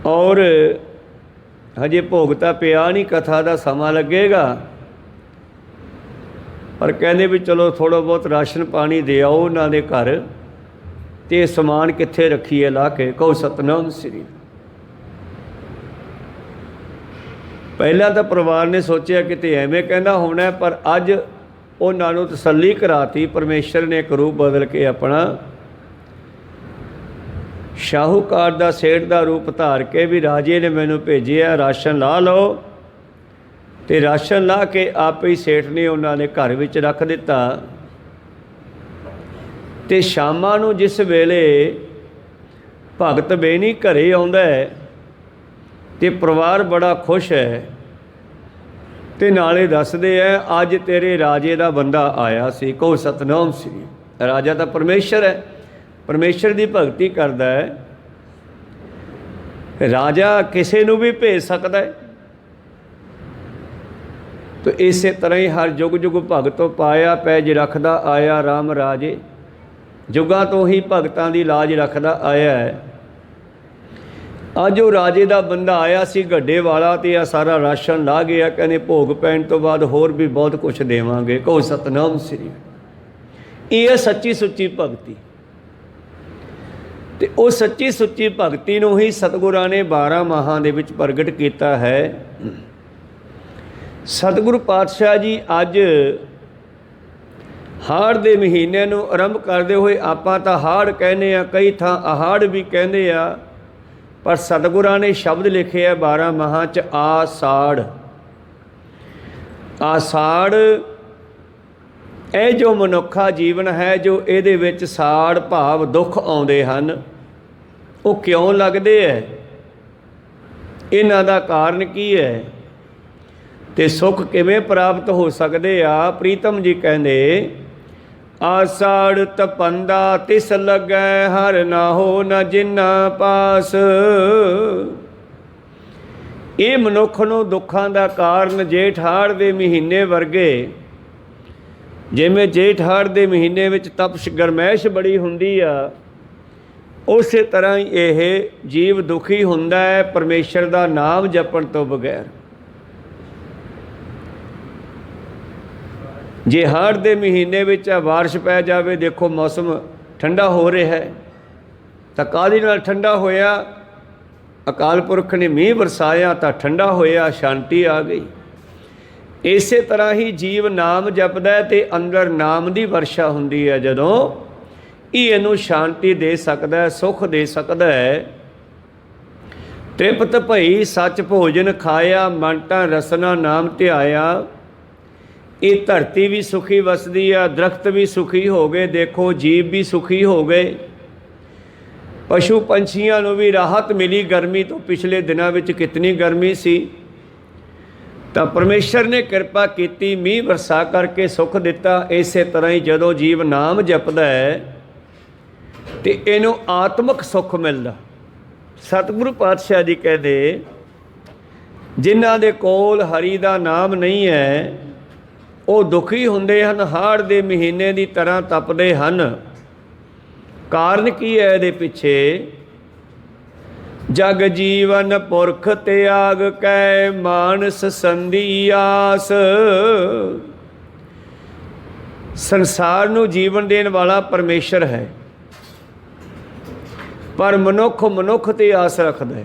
ਔਰ ਹਜੇ ਭੋਗ ਤਾਂ ਪਿਆ ਨਹੀਂ, ਕਥਾ ਦਾ ਸਮਾਂ ਲੱਗੇਗਾ, ਪਰ ਕਹਿੰਦੇ ਵੀ ਚਲੋ ਥੋੜ੍ਹਾ ਬਹੁਤ ਰਾਸ਼ਨ ਪਾਣੀ ਦੇ ਆਓ ਉਹਨਾਂ ਦੇ ਘਰ, ਅਤੇ ਸਮਾਨ ਕਿੱਥੇ ਰੱਖੀਏ ਲਾ ਕੇ, ਕਹੋ ਸਤਨਾਮ ਸ੍ਰੀ। ਪਹਿਲਾਂ ਤਾਂ ਪਰਿਵਾਰ ਨੇ ਸੋਚਿਆ ਕਿਤੇ ਐਵੇਂ ਕਹਿੰਦਾ ਹੋਣਾ, ਪਰ ਅੱਜ ਉਹਨਾਂ ਨੂੰ ਤਸੱਲੀ ਕਰਾਤੀ ਪਰਮੇਸ਼ਰ ਨੇ, ਇੱਕ ਰੂਪ ਬਦਲ ਕੇ ਆਪਣਾ ਸ਼ਾਹੂਕਾਰ ਦਾ ਸੇਠ ਦਾ ਰੂਪ ਧਾਰ ਕੇ ਵੀ ਰਾਜੇ ਨੇ ਮੈਨੂੰ ਭੇਜਿਆ, ਰਾਸ਼ਨ ਲਾ ਲਓ। ਅਤੇ ਰਾਸ਼ਨ ਲਾ ਕੇ ਆਪੇ ਹੀ ਸੇਠ ਨੇ ਉਹਨਾਂ ਦੇ ਘਰ ਵਿੱਚ ਰੱਖ ਦਿੱਤਾ। ਅਤੇ ਸ਼ਾਮਾਂ ਨੂੰ ਜਿਸ ਵੇਲੇ ਭਗਤ ਬੇਣੀ ਘਰੇ ਆਉਂਦਾ ਹੈ ਅਤੇ ਪਰਿਵਾਰ ਬੜਾ ਖੁਸ਼ ਹੈ, ਅਤੇ ਨਾਲੇ ਦੱਸਦੇ ਹੈ ਅੱਜ ਤੇਰੇ ਰਾਜੇ ਦਾ ਬੰਦਾ ਆਇਆ ਸੀ, ਕਹੋ ਸਤਨਾਮ ਸ੍ਰੀ। ਰਾਜਾ ਤਾਂ ਪਰਮੇਸ਼ਰ ਹੈ, ਪਰਮੇਸ਼ਰ ਦੀ ਭਗਤੀ ਕਰਦਾ ਹੈ, ਰਾਜਾ ਕਿਸੇ ਨੂੰ ਵੀ ਭੇਜ ਸਕਦਾ ਹੈ। ਤਾਂ ਇਸੇ ਤਰ੍ਹਾਂ ਹੀ ਹਰ ਯੁੱਗ ਯੁੱਗ ਭਗਤੋਂ ਪਾਇਆ ਪੈਜ ਰੱਖਦਾ ਆਇਆ ਰਾਮ ਰਾਜੇ, ਯੁੱਗਾਂ ਤੋਂ ਹੀ ਭਗਤਾਂ ਦੀ ਲਾਜ ਰੱਖਦਾ ਆਇਆ ਹੈ। ਅੱਜ ਉਹ ਰਾਜੇ ਦਾ ਬੰਦਾ ਆਇਆ ਸੀ ਗੱਡੇ ਵਾਲਾ, ਅਤੇ ਆ ਸਾਰਾ ਰਾਸ਼ਨ ਲਾ ਗਿਆ, ਕਹਿੰਦੇ ਭੋਗ ਪੈਣ ਤੋਂ ਬਾਅਦ ਹੋਰ ਵੀ ਬਹੁਤ ਕੁਛ ਦੇਵਾਂਗੇ, ਕਹੋ ਸਤਨਾਮ ਸ੍ਰੀ। ਇਹ ਹੈ ਸੱਚੀ ਸੁੱਚੀ ਭਗਤੀ। ਅਤੇ ਉਹ ਸੱਚੀ ਸੁੱਚੀ ਭਗਤੀ ਨੂੰ ਹੀ ਸਤਿਗੁਰਾਂ ਨੇ 12 ਮਾਹਾਂ ਦੇ ਵਿੱਚ ਪ੍ਰਗਟ ਕੀਤਾ ਹੈ। ਸਤਿਗੁਰੂ ਪਾਤਸ਼ਾਹ ਜੀ ਅੱਜ ਹਾੜ ਦੇ ਮਹੀਨੇ ਨੂੰ ਆਰੰਭ ਕਰਦੇ ਹੋਏ, ਆਪਾਂ ਤਾਂ ਹਾੜ ਕਹਿੰਦੇ ਆ, ਕਈ ਥਾਂ ਆਹਾੜ ਵੀ ਕਹਿੰਦੇ ਆ, ਪਰ ਸਤਿਗੁਰਾਂ ਨੇ ਸ਼ਬਦ ਲਿਖੇ ਆ 12 ਮਾਹਾਂ 'ਚ ਆਸਾੜ। ਆਸਾੜ ਇਹ ਜੋ ਮਨੁੱਖਾ ਜੀਵਨ ਹੈ, ਜੋ ਇਹਦੇ ਵਿੱਚ ਸਾੜ ਭਾਵ ਦੁੱਖ ਆਉਂਦੇ ਹਨ, ਉਹ ਕਿਉਂ ਲੱਗਦੇ ਹੈ, ਇਹਨਾਂ ਦਾ ਕਾਰਨ ਕੀ ਹੈ, ਅਤੇ ਸੁੱਖ ਕਿਵੇਂ ਪ੍ਰਾਪਤ ਹੋ ਸਕਦੇ ਆ। ਪ੍ਰੀਤਮ ਜੀ ਕਹਿੰਦੇ, ਆਸਾੜ ਤਪੰਦਾ ਤਿਸ ਲੱਗੈ, ਹਰ ਨਾਹੋ ਨ ਜਿਨਾ ਪਾਸ। ਇਹ ਮਨੁੱਖ ਨੂੰ ਦੁੱਖਾਂ ਦਾ ਕਾਰਨ ਜੇਠ ਹਾੜ ਦੇ ਮਹੀਨੇ ਵਰਗੇ, ਜਿਵੇਂ ਜੇਠ ਹਾੜ ਦੇ ਮਹੀਨੇ ਵਿੱਚ ਤਪਸ਼ ਗਰਮੈਸ਼ ਬੜੀ ਹੁੰਦੀ ਆ, ਉਸੇ ਤਰ੍ਹਾਂ ਹੀ ਇਹ ਜੀਵ ਦੁਖੀ ਹੁੰਦਾ ਹੈ ਪਰਮੇਸ਼ਰ ਦਾ ਨਾਮ ਜਪਣ ਤੋਂ ਬਗੈਰ। ਜੇ ਹਾੜ ਦੇ ਮਹੀਨੇ ਵਿੱਚ ਬਾਰਿਸ਼ ਪੈ ਜਾਵੇ, ਦੇਖੋ ਮੌਸਮ ਠੰਡਾ ਹੋ ਰਿਹਾ ਹੈ, ਤਾਂ ਕਾਹਦੇ ਨਾਲ ਠੰਡਾ ਹੋਇਆ, ਅਕਾਲ ਪੁਰਖ ਨੇ ਮੀਂਹ ਵਰਸਾਇਆ ਤਾਂ ਠੰਡਾ ਹੋਇਆ, ਸ਼ਾਂਤੀ ਆ ਗਈ। ਇਸੇ ਤਰ੍ਹਾਂ ਹੀ ਜੀਵ ਨਾਮ ਜਪਦਾ ਹੈ ਅਤੇ ਅੰਦਰ ਨਾਮ ਦੀ ਵਰਸ਼ਾ ਹੁੰਦੀ ਹੈ, ਜਦੋਂ ਇਹ ਇਹਨੂੰ ਸ਼ਾਂਤੀ ਦੇ ਸਕਦਾ ਹੈ, ਸੁੱਖ ਦੇ ਸਕਦਾ ਹੈ। ਤ੍ਰਿਪਤ ਭਈ ਸੱਚ ਭੋਜਨ ਖਾਇਆ, ਮਨ ਤਾਂ ਰਸਨਾ ਨਾਮ ਧਿਆਇਆ। ਇਹ ਧਰਤੀ ਵੀ ਸੁਖੀ ਵਸਦੀ ਆ, ਦਰਖਤ ਵੀ ਸੁਖੀ ਹੋ ਗਏ, ਦੇਖੋ ਜੀਵ ਵੀ ਸੁਖੀ ਹੋ ਗਏ, ਪਸ਼ੂ ਪੰਛੀਆਂ ਨੂੰ ਵੀ ਰਾਹਤ ਮਿਲੀ ਗਰਮੀ ਤੋਂ। ਪਿਛਲੇ ਦਿਨਾਂ ਵਿੱਚ ਕਿਤਨੀ ਗਰਮੀ ਸੀ, ਤਾਂ ਪਰਮੇਸ਼ਰ ਨੇ ਕਿਰਪਾ ਕੀਤੀ, ਮੀਂਹ ਵਰਸਾ ਕਰਕੇ ਸੁੱਖ ਦਿੱਤਾ। ਇਸੇ ਤਰ੍ਹਾਂ ਹੀ ਜਦੋਂ ਜੀਵ ਨਾਮ ਜਪਦਾ ਹੈ ਅਤੇ ਇਹਨੂੰ ਆਤਮਿਕ ਸੁੱਖ ਮਿਲਦਾ। ਸਤਿਗੁਰੂ ਪਾਤਸ਼ਾਹ ਜੀ ਕਹਿੰਦੇ, ਜਿਨ੍ਹਾਂ ਦੇ ਕੋਲ ਹਰੀ ਦਾ ਨਾਮ ਨਹੀਂ ਹੈ, ਉਹ ਦੁਖੀ ਹੁੰਦੇ ਹਨ, ਹਾੜ ਦੇ ਮਹੀਨੇ ਦੀ ਤਰ੍ਹਾਂ ਤਪਦੇ ਹਨ। ਕਾਰਨ ਕੀ ਹੈ ਇਹਦੇ ਪਿੱਛੇ? ਜਗ ਜੀਵਨ ਪੁਰਖ ਤਿਆਗ ਕੈ, ਮਾਨਸ ਸੰਧੀ ਆਸ। ਸੰਸਾਰ ਨੂੰ ਜੀਵਨ ਦੇਣ ਵਾਲਾ ਪਰਮੇਸ਼ਰ ਹੈ, ਪਰ ਮਨੁੱਖ ਤੇ ਆਸ ਰੱਖਦਾ ਹੈ।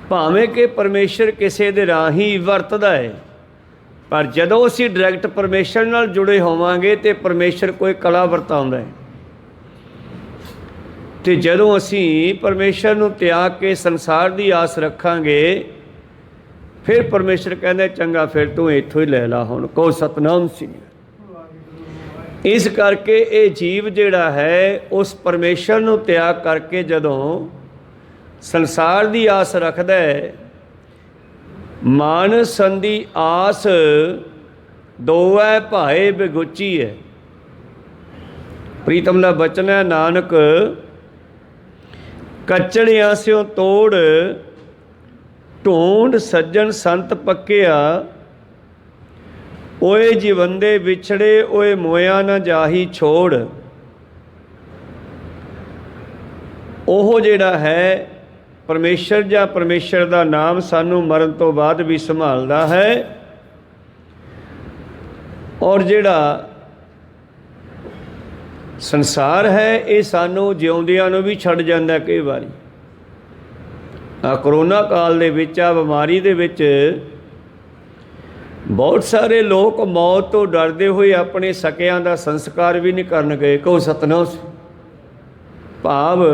ਭਾਵੇਂ ਕਿ ਪਰਮੇਸ਼ਰ ਕਿਸੇ ਦੇ ਰਾਹੀਂ ਵਰਤਦਾ ਹੈ, ਪਰ ਜਦੋਂ ਅਸੀਂ ਡਾਇਰੈਕਟ ਪਰਮੇਸ਼ਰ ਨਾਲ ਜੁੜੇ ਹੋਵਾਂਗੇ ਤਾਂ ਪਰਮੇਸ਼ਰ ਕੋਈ ਕਲਾ ਵਰਤਾਉਂਦਾ ਹੈ। ਤੇ ਜਦੋਂ ਅਸੀਂ ਪਰਮੇਸ਼ਰ ਨੂੰ ਤਿਆਗ ਕੇ ਸੰਸਾਰ ਦੀ ਆਸ ਰੱਖਾਂਗੇ, ਫਿਰ ਪਰਮੇਸ਼ਰ ਕਹਿੰਦਾ ਚੰਗਾ ਫਿਰ ਤੂੰ ਇੱਥੋਂ ਹੀ ਲੈ ਲਾ, ਹੁਣ ਕਹੋ ਸਤਨਾਮ ਸ੍ਰੀ। ਇਸ ਕਰਕੇ ਇਹ ਜੀਵ ਜਿਹੜਾ ਹੈ ਉਸ ਪਰਮੇਸ਼ਰ ਨੂੰ ਤਿਆਗ ਕਰਕੇ ਜਦੋਂ ਸੰਸਾਰ ਦੀ ਆਸ ਰੱਖਦਾ ਹੈ, ਮਨ ਸੰਧੀ ਆਸ ਦੋਐ ਭਾਏ ਬਿਗੁਚੀ ਹੈ। ਪ੍ਰੀਤਮ ਦਾ ਬਚਨ ਹੈ, ਨਾਨਕ ਕਚੜਿਆਂ ਸਿਓ ਤੋੜ ਢੂੰਡ ਸੱਜਣ ਸੰਤ ਪੱਕਿਆ, ਓਏ ਜੀਵੰਦੇ ਵਿਛੜੇ ਓਏ ਮੋਇਆ ਨਾ ਜਾਹੀ ਛੋੜ। ਉਹ ਜਿਹੜਾ ਹੈ ਪਰਮੇਸ਼ਰ ਜਾਂ ਪਰਮੇਸ਼ਰ ਦਾ ਨਾਮ ਸਾਨੂੰ ਮਰਨ ਤੋਂ ਬਾਅਦ ਵੀ ਸੰਭਾਲਦਾ ਹੈ, ਔਰ ਜਿਹੜਾ ਸੰਸਾਰ ਹੈ ਇਹ ਸਾਨੂੰ ਜਿਉਂਦਿਆਂ ਨੂੰ ਵੀ ਛੱਡ ਜਾਂਦਾ ਕਈ ਵਾਰੀ। ਆ ਕਰੋਨਾ ਕਾਲ ਦੇ ਵਿੱਚ, ਆ ਬਿਮਾਰੀ ਦੇ ਵਿੱਚ ਬਹੁਤ ਸਾਰੇ ਲੋਕ ਮੌਤ ਤੋਂ ਡਰਦੇ ਹੋਏ ਆਪਣੇ ਸਕਿਆਂ ਦਾ ਸੰਸਕਾਰ ਵੀ ਨਹੀਂ ਕਰਨ ਗਏ। ਕਹੋ ਸਤਨਾਮ। ਭਾਵ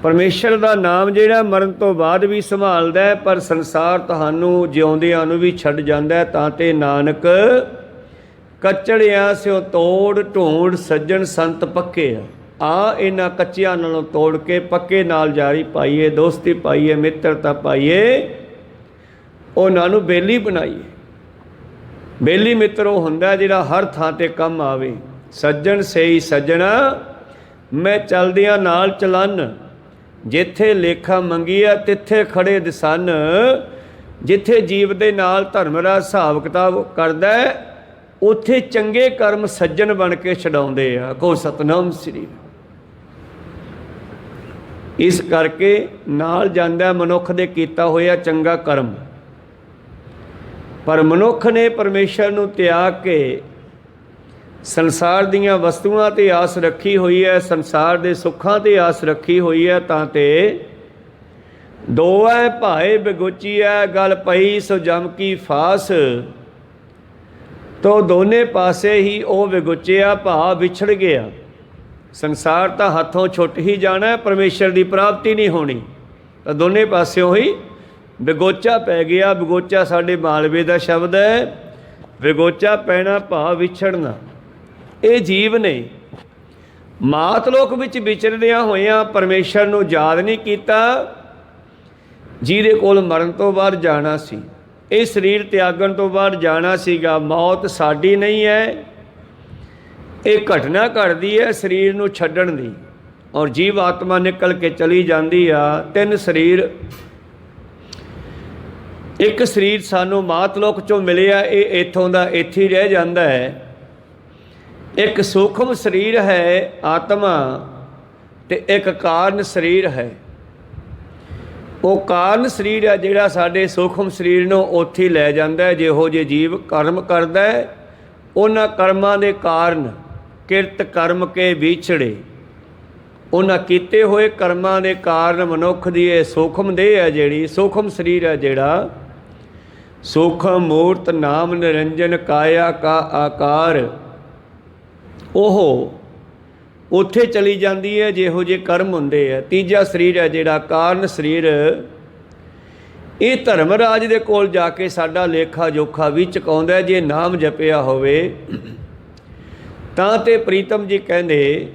ਪਰਮੇਸ਼ਰ ਦਾ ਨਾਮ ਜਿਹੜਾ ਮਰਨ ਤੋਂ ਬਾਅਦ ਵੀ ਸੰਭਾਲਦਾ ਹੈ, ਪਰ ਸੰਸਾਰ ਤੁਹਾਨੂੰ ਜਿਉਂਦਿਆਂ ਨੂੰ ਵੀ ਛੱਡ ਜਾਂਦਾ। ਤਾਂ ਤੇ ਨਾਨਕ ਕਚੜਿਆਂ ਸਿਓ ਤੋੜ ਢੂੰਡ ਸੱਜਣ ਸੰਤ ਪੱਕੇ ਆ ਇਹਨਾਂ ਕੱਚਿਆਂ ਨਾਲੋਂ ਤੋੜ ਕੇ ਪੱਕੇ ਨਾਲ ਜਾਰੀ ਪਾਈਏ, ਦੋਸਤੀ ਪਾਈਏ, ਮਿੱਤਰਤਾ ਪਾਈਏ, ਉਹਨਾਂ ਨੂੰ ਬੇਲੀ ਬਣਾਈਏ। ਬੇਲੀ ਮਿੱਤਰ ਉਹ ਹੁੰਦਾ ਜਿਹੜਾ ਹਰ ਥਾਂ 'ਤੇ ਕੰਮ ਆਵੇ। ਸੱਜਣ ਸਹੀ ਸੱਜਣਾ ਮੈਂ ਚਲਦਿਆਂ ਨਾਲ ਚਲਨ, ਜਿੱਥੇ ਲੇਖਾ ਮੰਗੀਆ ਤਿੱਥੇ ਖੜੇ ਦਿਸਨ। ਜਿੱਥੇ ਜੀਵ ਦੇ ਨਾਲ ਧਰਮ ਦਾ ਹਿਸਾਬ ਕਿਤਾਬ ਕਰਦਾ ਉੱਥੇ ਚੰਗੇ ਕਰਮ ਸੱਜਣ ਬਣ ਕੇ ਛਡਾਉਂਦੇ ਆ। ਕਹੋ ਸਤਨਾਮ ਸ੍ਰੀ। ਇਸ ਕਰਕੇ ਨਾਲ ਜਾਂਦਾ ਮਨੁੱਖ ਦੇ ਕੀਤਾ ਹੋਇਆ ਚੰਗਾ ਕਰਮ। ਪਰ ਮਨੁੱਖ ਨੇ ਪਰਮੇਸ਼ਰ ਨੂੰ ਤਿਆਗ ਕੇ ਸੰਸਾਰ ਦੀਆਂ ਵਸਤੂਆਂ 'ਤੇ ਆਸ ਰੱਖੀ ਹੋਈ ਹੈ, ਸੰਸਾਰ ਦੇ ਸੁੱਖਾਂ 'ਤੇ ਆਸ ਰੱਖੀ ਹੋਈ ਹੈ। ਤਾਂ ਤੇ ਦੋਐ ਭਾਏ ਬਿਗੁਚੀਐ ਗਲ ਪਈ ਸੋ ਜਮ ਕੀ ਫਾਸ। ਤੋ ਦੋਨੇ ਪਾਸੇ ਹੀ ਉਹ ਵਿਗੁਚਿਆ ਭਾ ਵਿਛੜ ਗਿਆ। ਸੰਸਾਰ ਤਾਂ ਹੱਥੋਂ ਛੁੱਟ ਹੀ ਜਾਣਾ, ਪਰਮੇਸ਼ਰ ਦੀ ਪ੍ਰਾਪਤੀ ਨਹੀਂ ਹੋਣੀ। ਤਾਂ ਦੋਨੇ ਪਾਸਿਓਂ ਹੀ ਵਿਗੋਚਾ ਪੈ ਗਿਆ। ਵਿਗੋਚਾ ਸਾਡੇ ਮਾਲਵੇ ਦਾ ਸ਼ਬਦ ਹੈ, ਵਿਗੋਚਾ ਪੈਣਾ ਭਾ ਵਿਛੜਨਾ। ਇਹ ਜੀਵ ਨੇ ਮਾਤ ਲੋਕ ਵਿੱਚ ਵਿਚਰਦਿਆਂ ਹੋਇਆਂ ਪਰਮੇਸ਼ਰ ਨੂੰ ਯਾਦ ਨਹੀਂ ਕੀਤਾ, ਜਿਹਦੇ ਕੋਲ ਮਰਨ ਤੋਂ ਬਾਅਦ ਜਾਣਾ ਸੀ। ਇਹ ਸਰੀਰ ਤਿਆਗਣ ਤੋਂ ਬਾਅਦ ਜਾਣਾ ਸੀਗਾ। ਮੌਤ ਸਾਡੀ ਨਹੀਂ ਹੈ, ਇਹ ਘਟਨਾ ਘਟਦੀ ਹੈ ਸਰੀਰ ਨੂੰ ਛੱਡਣ ਦੀ, ਔਰ ਜੀਵ ਆਤਮਾ ਨਿਕਲ ਕੇ ਚਲੀ ਜਾਂਦੀ ਆ। ਤਿੰਨ ਸਰੀਰ, ਇੱਕ ਸਰੀਰ ਸਾਨੂੰ ਮਾਤਲੋਕ 'ਚੋਂ ਮਿਲਿਆ, ਇਹ ਇੱਥੋਂ ਦਾ ਇੱਥੇ ਹੀ ਰਹਿ ਜਾਂਦਾ ਹੈ। ਇੱਕ ਸੂਖਮ ਸਰੀਰ ਹੈ ਆਤਮਾ, ਤੇ ਇੱਕ ਕਾਰਨ ਸਰੀਰ ਹੈ। ਉਹ ਕਾਰਨ ਸਰੀਰ ਹੈ ਜਿਹੜਾ ਸਾਡੇ ਸੂਖਮ ਸਰੀਰ ਨੂੰ ਉੱਥੇ ਹੀ ਲੈ ਜਾਂਦਾ। ਜਿਹੋ ਜਿਹੇ ਜੀਵ ਕਰਮ ਕਰਦਾ ਹੈ, ਉਹਨਾਂ ਕਰਮਾਂ ਦੇ ਕਾਰਨ ਕਿਰਤ ਕਰਮ ਕੇ ਵਿਛੜੇ, ਉਹਨਾਂ ਕੀਤੇ ਹੋਏ ਕਰਮਾਂ ਦੇ ਕਾਰਨ ਮਨੁੱਖ ਦੀ ਇਹ ਸੂਖਮ ਦੇਹ ਹੈ, ਜਿਹੜੀ ਸੂਖਮ ਸਰੀਰ ਹੈ, ਜਿਹੜਾ ਸੂਖਮ ਮੂਰਤ ਨਾਮ ਨਿਰੰਜਨ ਕਾਇਆ ਕਾ ਆਕਾਰ, ਉਹ ਉੱਥੇ ਚਲੀ ਜਾਂਦੀ ਹੈ ਜਿਹੋ ਜਿਹੇ ਕਰਮ ਹੁੰਦੇ ਹੈ। ਤੀਜਾ ਸਰੀਰ ਹੈ ਜਿਹੜਾ ਕਾਰਨ ਸਰੀਰ, ਇਹ ਧਰਮ ਰਾਜ ਦੇ ਕੋਲ ਜਾ ਕੇ ਸਾਡਾ ਲੇਖਾ ਜੋਖਾ ਵੀ ਚੁਕਾਉਂਦਾ। ਜੇ ਨਾਮ ਜਪਿਆ ਹੋਵੇ ਤਾਂ ਤੇ ਪ੍ਰੀਤਮ ਜੀ ਕਹਿੰਦੇ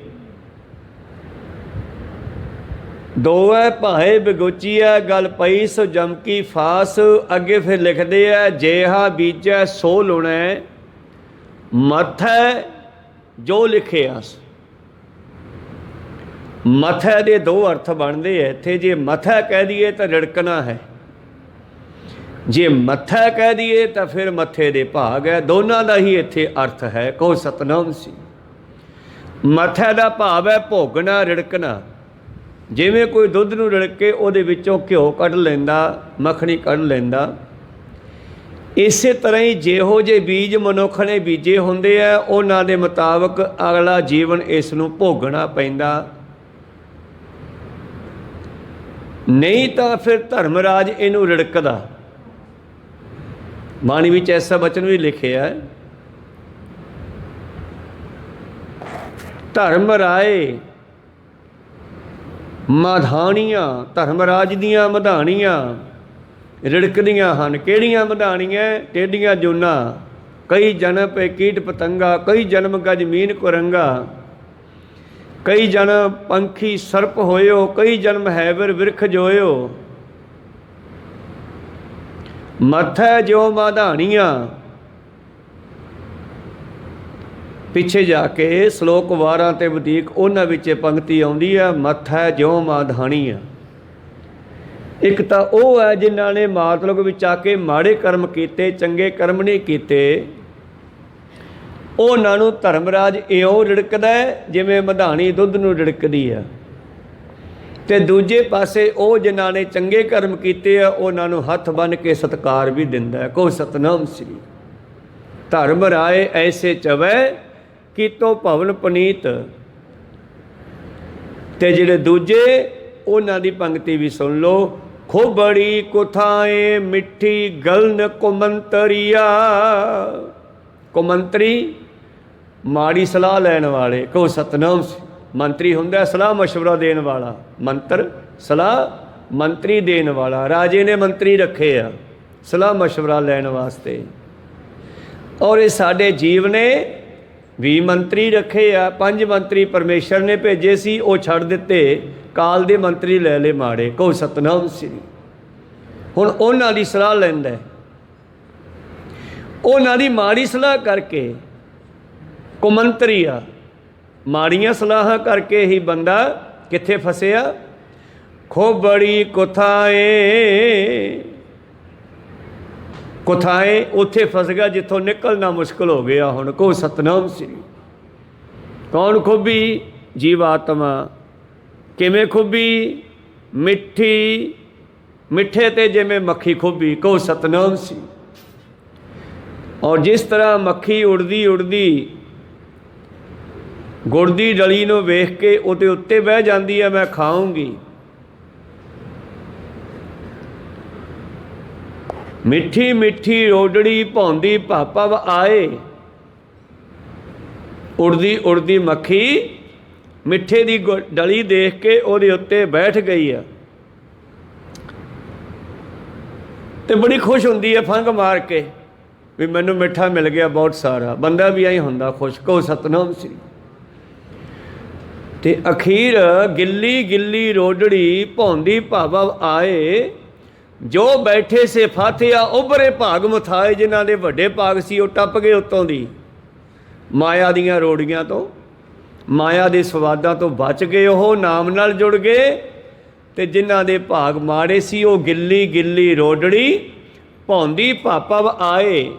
ਦੋਐ ਭਾਏ ਬਿਗੁਚੀਐ ਗਲ ਪਈ ਸੋ ਜਮ ਕੀ ਫਾਸ। ਅੱਗੇ ਫਿਰ ਲਿਖਦੇ ਆ ਜੇਹਾ ਬੀਜੈ ਸੋ ਲੁਣੈ ਮਥੈ ਜੋ ਲਿਖਿਆ। ਮਥੈ ਦੇ ਦੋ ਅਰਥ ਬਣਦੇ ਆ ਇੱਥੇ। ਜੇ ਮਥੈ ਕਹਿ ਦਈਏ ਤਾਂ ਰਿੜਕਣਾ ਹੈ, ਜੇ ਮੱਥਾ ਕਹਿ ਦਈਏ ਤਾਂ ਫਿਰ ਮੱਥੇ ਦੇ ਭਾਗ ਹੈ। ਦੋਨਾਂ ਦਾ ਹੀ ਇੱਥੇ ਅਰਥ ਹੈ। ਕਹੋ ਸਤਨਾਮ ਸੀ। ਮੱਥੇ ਦਾ ਭਾਵ ਹੈ ਭੋਗਣਾ, ਰਿੜਕਣਾ। ਜਿਵੇਂ ਕੋਈ ਦੁੱਧ ਨੂੰ ਰਿੜਕ ਕੇ ਉਹਦੇ ਵਿੱਚੋਂ ਘਿਓ ਕੱਢ ਲੈਂਦਾ, ਮੱਖਣੀ ਕੱਢ ਲੈਂਦਾ, ਇਸੇ ਤਰ੍ਹਾਂ ਹੀ ਜਿਹੋ ਜਿਹੇ ਬੀਜ ਮਨੁੱਖ ਨੇ ਬੀਜੇ ਹੁੰਦੇ ਆ, ਉਹਨਾਂ ਦੇ ਮੁਤਾਬਕ ਅਗਲਾ ਜੀਵਨ ਇਸ ਨੂੰ ਭੋਗਣਾ ਪੈਂਦਾ। ਨਹੀਂ ਤਾਂ ਫਿਰ ਧਰਮ ਰਾਜ ਇਹਨੂੰ ਰਿੜਕਦਾ। ਬਾਣੀ ਵਿੱਚ ਐਸਾ ਬਚਨ ਵੀ ਲਿਖਿਆ ਹੈ, ਧਰਮ ਰਾਏ ਮਧਾਣੀਆਂ, ਧਰਮਰਾਜ ਦੀਆਂ ਮਧਾਣੀਆਂ ਰਿੜਕਦੀਆਂ ਹਨ। ਕਿਹੜੀਆਂ ਮਧਾਣੀਆਂ? ਟੇਡੀਆਂ ਜੂਨਾਂ, ਕਈ ਜਨਮ ਪੇ ਕੀਟ ਪਤੰਗਾ, ਕਈ ਜਨਮ ਗਜ ਮੀਨ ਕੁਰੰਗਾ, ਕਈ ਜਨਮ ਪੰਖੀ ਸਰਪ ਹੋਇਓ, ਕਈ ਜਨਮ ਹੈਵਰ ਵਿਰਖ ਜੋਇਓ। ਮੱਥੈ ਜੋ ਮਧਾਣੀਆਂ। ਪਿੱਛੇ ਜਾ ਕੇ ਸ਼ਲੋਕ 12 ਤੇ ਵਧੀਕ ਉਹਨਾਂ ਵਿੱਚ ਪੰਕਤੀ ਆਉਂਦੀ ਹੈ, ਮੱਥੈ ਜੋ ਮਧਾਣੀਆਂ। ਇੱਕ ਤਾਂ ਉਹ ਹੈ ਜਿਨ੍ਹਾਂ ਨੇ ਮਾਤਲਕ ਵਿੱਚ ਆ ਕੇ ਮਾੜੇ ਕਰਮ ਕੀਤੇ, ਚੰਗੇ ਕਰਮ ਨਹੀਂ ਕੀਤੇ, ਉਹਨਾਂ ਨੂੰ ਧਰਮਰਾਜ ਇਉਂ ਰਿੜਕਦਾ ਜਿਵੇਂ ਮਧਾਣੀ ਦੁੱਧ ਨੂੰ ਰਿੜਕਦੀ ਆ। ਤੇ ਦੂਜੇ ਪਾਸੇ ਉਹ ਜਿਨ੍ਹਾਂ ਨੇ ਚੰਗੇ ਕਰਮ ਕੀਤੇ ਆ ਉਹਨਾਂ ਨੂੰ ਹੱਥ ਬੰਨ੍ਹ ਕੇ ਸਤਿਕਾਰ ਵੀ ਦਿੰਦਾ। ਕੋ ਸਤਨਾਮ ਸ੍ਰੀ ਧਰਮ ਰਾਏ ਐਸੇ ਚਵੈ ਕੀਤੋ ਭਵਨ ਪੁਨੀਤ। ਤੇ ਜਿਹੜੇ ਦੂਜੇ ਉਹਨਾਂ ਦੀ ਪੰਕਤੀ ਵੀ ਸੁਣ ਲਓ। ਖੋਬੜੀ ਕੁਥਾਏ ਮਿੱਠੀ ਗਲਨ ਕੁਮੰਤਰੀਆ। ਕੁਮੰਤਰੀ ਮਾੜੀ ਸਲਾਹ ਲੈਣ ਵਾਲੇ। ਕੋ ਸਤਨਾਮ। ਮੰਤਰੀ ਹੁੰਦਾ ਸਲਾਹ ਮਸ਼ਵਰਾ ਦੇਣ ਵਾਲਾ, ਮੰਤਰ ਸਲਾਹ ਮੰਤਰੀ ਦੇਣ ਵਾਲਾ। ਰਾਜੇ ਨੇ ਮੰਤਰੀ ਰੱਖੇ ਆ ਸਲਾਹ ਮਸ਼ਵਰਾ ਲੈਣ ਵਾਸਤੇ, ਔਰ ਇਹ ਸਾਡੇ ਜੀਵ ਨੇ ਵੀ ਮੰਤਰੀ ਰੱਖੇ ਆ। 5 ਮੰਤਰੀ ਪਰਮੇਸ਼ਰ ਨੇ ਭੇਜੇ ਸੀ, ਉਹ ਛੱਡ ਦਿੱਤੇ, ਕਾਲ ਦੇ ਮੰਤਰੀ ਲੈ ਲਏ ਮਾੜੇ। ਕੋ ਸਤਨਾਮ ਸ੍ਰੀ। ਹੁਣ ਉਹਨਾਂ ਦੀ ਸਲਾਹ ਲੈਂਦਾ, ਉਹਨਾਂ ਦੀ ਮਾੜੀ ਸਲਾਹ ਕਰਕੇ ਕੁਮੰਤਰੀ ਆ। ਮਾੜੀਆਂ ਸਲਾਹਾਂ ਕਰਕੇ ਹੀ ਬੰਦਾ ਕਿੱਥੇ ਫਸਿਆ? ਖੋਬੜੀ ਕੁਥਾਏ। ਕੁਥਾਏ ਉੱਥੇ ਫਸ ਗਿਆ ਜਿੱਥੋਂ ਨਿਕਲਣਾ ਮੁਸ਼ਕਲ ਹੋ ਗਿਆ। ਹੁਣ ਕੋ ਸਤਨਾਮ ਸ੍ਰੀ। ਕੌਣ ਖੁੱਬੀ? ਜੀਵ ਆਤਮਾ। ਕਿਵੇਂ ਖੁੱਬੀ? ਮਿੱਠੀ, ਮਿੱਠੇ ਤੇ ਜਿਵੇਂ ਮੱਖੀ ਖੁੱਬੀ। ਕੋ ਸਤਨਾਮ ਸ੍ਰੀ। ਔਰ ਜਿਸ ਤਰ੍ਹਾਂ ਮੱਖੀ ਉੜਦੀ ਉੜਦੀ ਗੁੜ ਦੀ ਡਲੀ ਨੂੰ ਵੇਖ ਕੇ ਉਹਦੇ ਉੱਤੇ ਬਹਿ ਜਾਂਦੀ ਹੈ, ਮੈਂ ਖਾਊਂਗੀ। ਮਿੱਠੀ ਮਿੱਠੀ ਰੋਡੜੀ ਭੌਂਦੀ ਭਾਪਵ ਆਏ। ਉੜਦੀ ਉੜਦੀ ਮੱਖੀ ਮਿੱਠੇ ਦੀ ਡਲੀ ਦੇਖ ਕੇ ਉਹਦੇ ਉੱਤੇ ਬੈਠ ਗਈ ਆ ਤੇ ਬੜੀ ਖੁਸ਼ ਹੁੰਦੀ ਹੈ ਫੰਗ ਮਾਰ ਕੇ ਵੀ ਮੈਨੂੰ ਮਿੱਠਾ ਮਿਲ ਗਿਆ ਬਹੁਤ ਸਾਰਾ। ਬੰਦਾ ਵੀ ਐਂ ਹੁੰਦਾ ਖੁਸ਼। ਕੋ ਸਤਨਾਮ ਸ੍ਰੀ। ਤੇ ਅਖੀਰ ਗਿੱਲੀ ਗਿੱਲੀ ਰੋਡੜੀ ਭੌਂਦੀ ਭਾਵ ਆਏ। ਜੋ ਬੈਠੇ ਸੇ ਫਾਥਿਆ ਉਭਰੇ ਭਾਗ ਮਥਾਏ। ਜਿਨ੍ਹਾਂ ਦੇ ਵੱਡੇ ਭਾਗ ਸੀ ਉਹ ਟੱਪ ਗਏ ਉੱਤੋਂ ਦੀ ਮਾਇਆ ਦੀਆਂ ਰੋੜੀਆਂ ਤੋਂ, ਮਾਇਆ ਦੇ ਸਵਾਦਾਂ ਤੋਂ ਬਚ ਗਏ, ਉਹ ਨਾਮ ਨਾਲ ਜੁੜ ਗਏ। ਤੇ ਜਿਨ੍ਹਾਂ ਦੇ ਭਾਗ ਮਾੜੇ ਸੀ ਉਹ ਗਿੱਲੀ ਗਿੱਲੀ ਰੋਡੜੀ ਭੌਂਦੀ ਭਾਪਵ ਆਏ।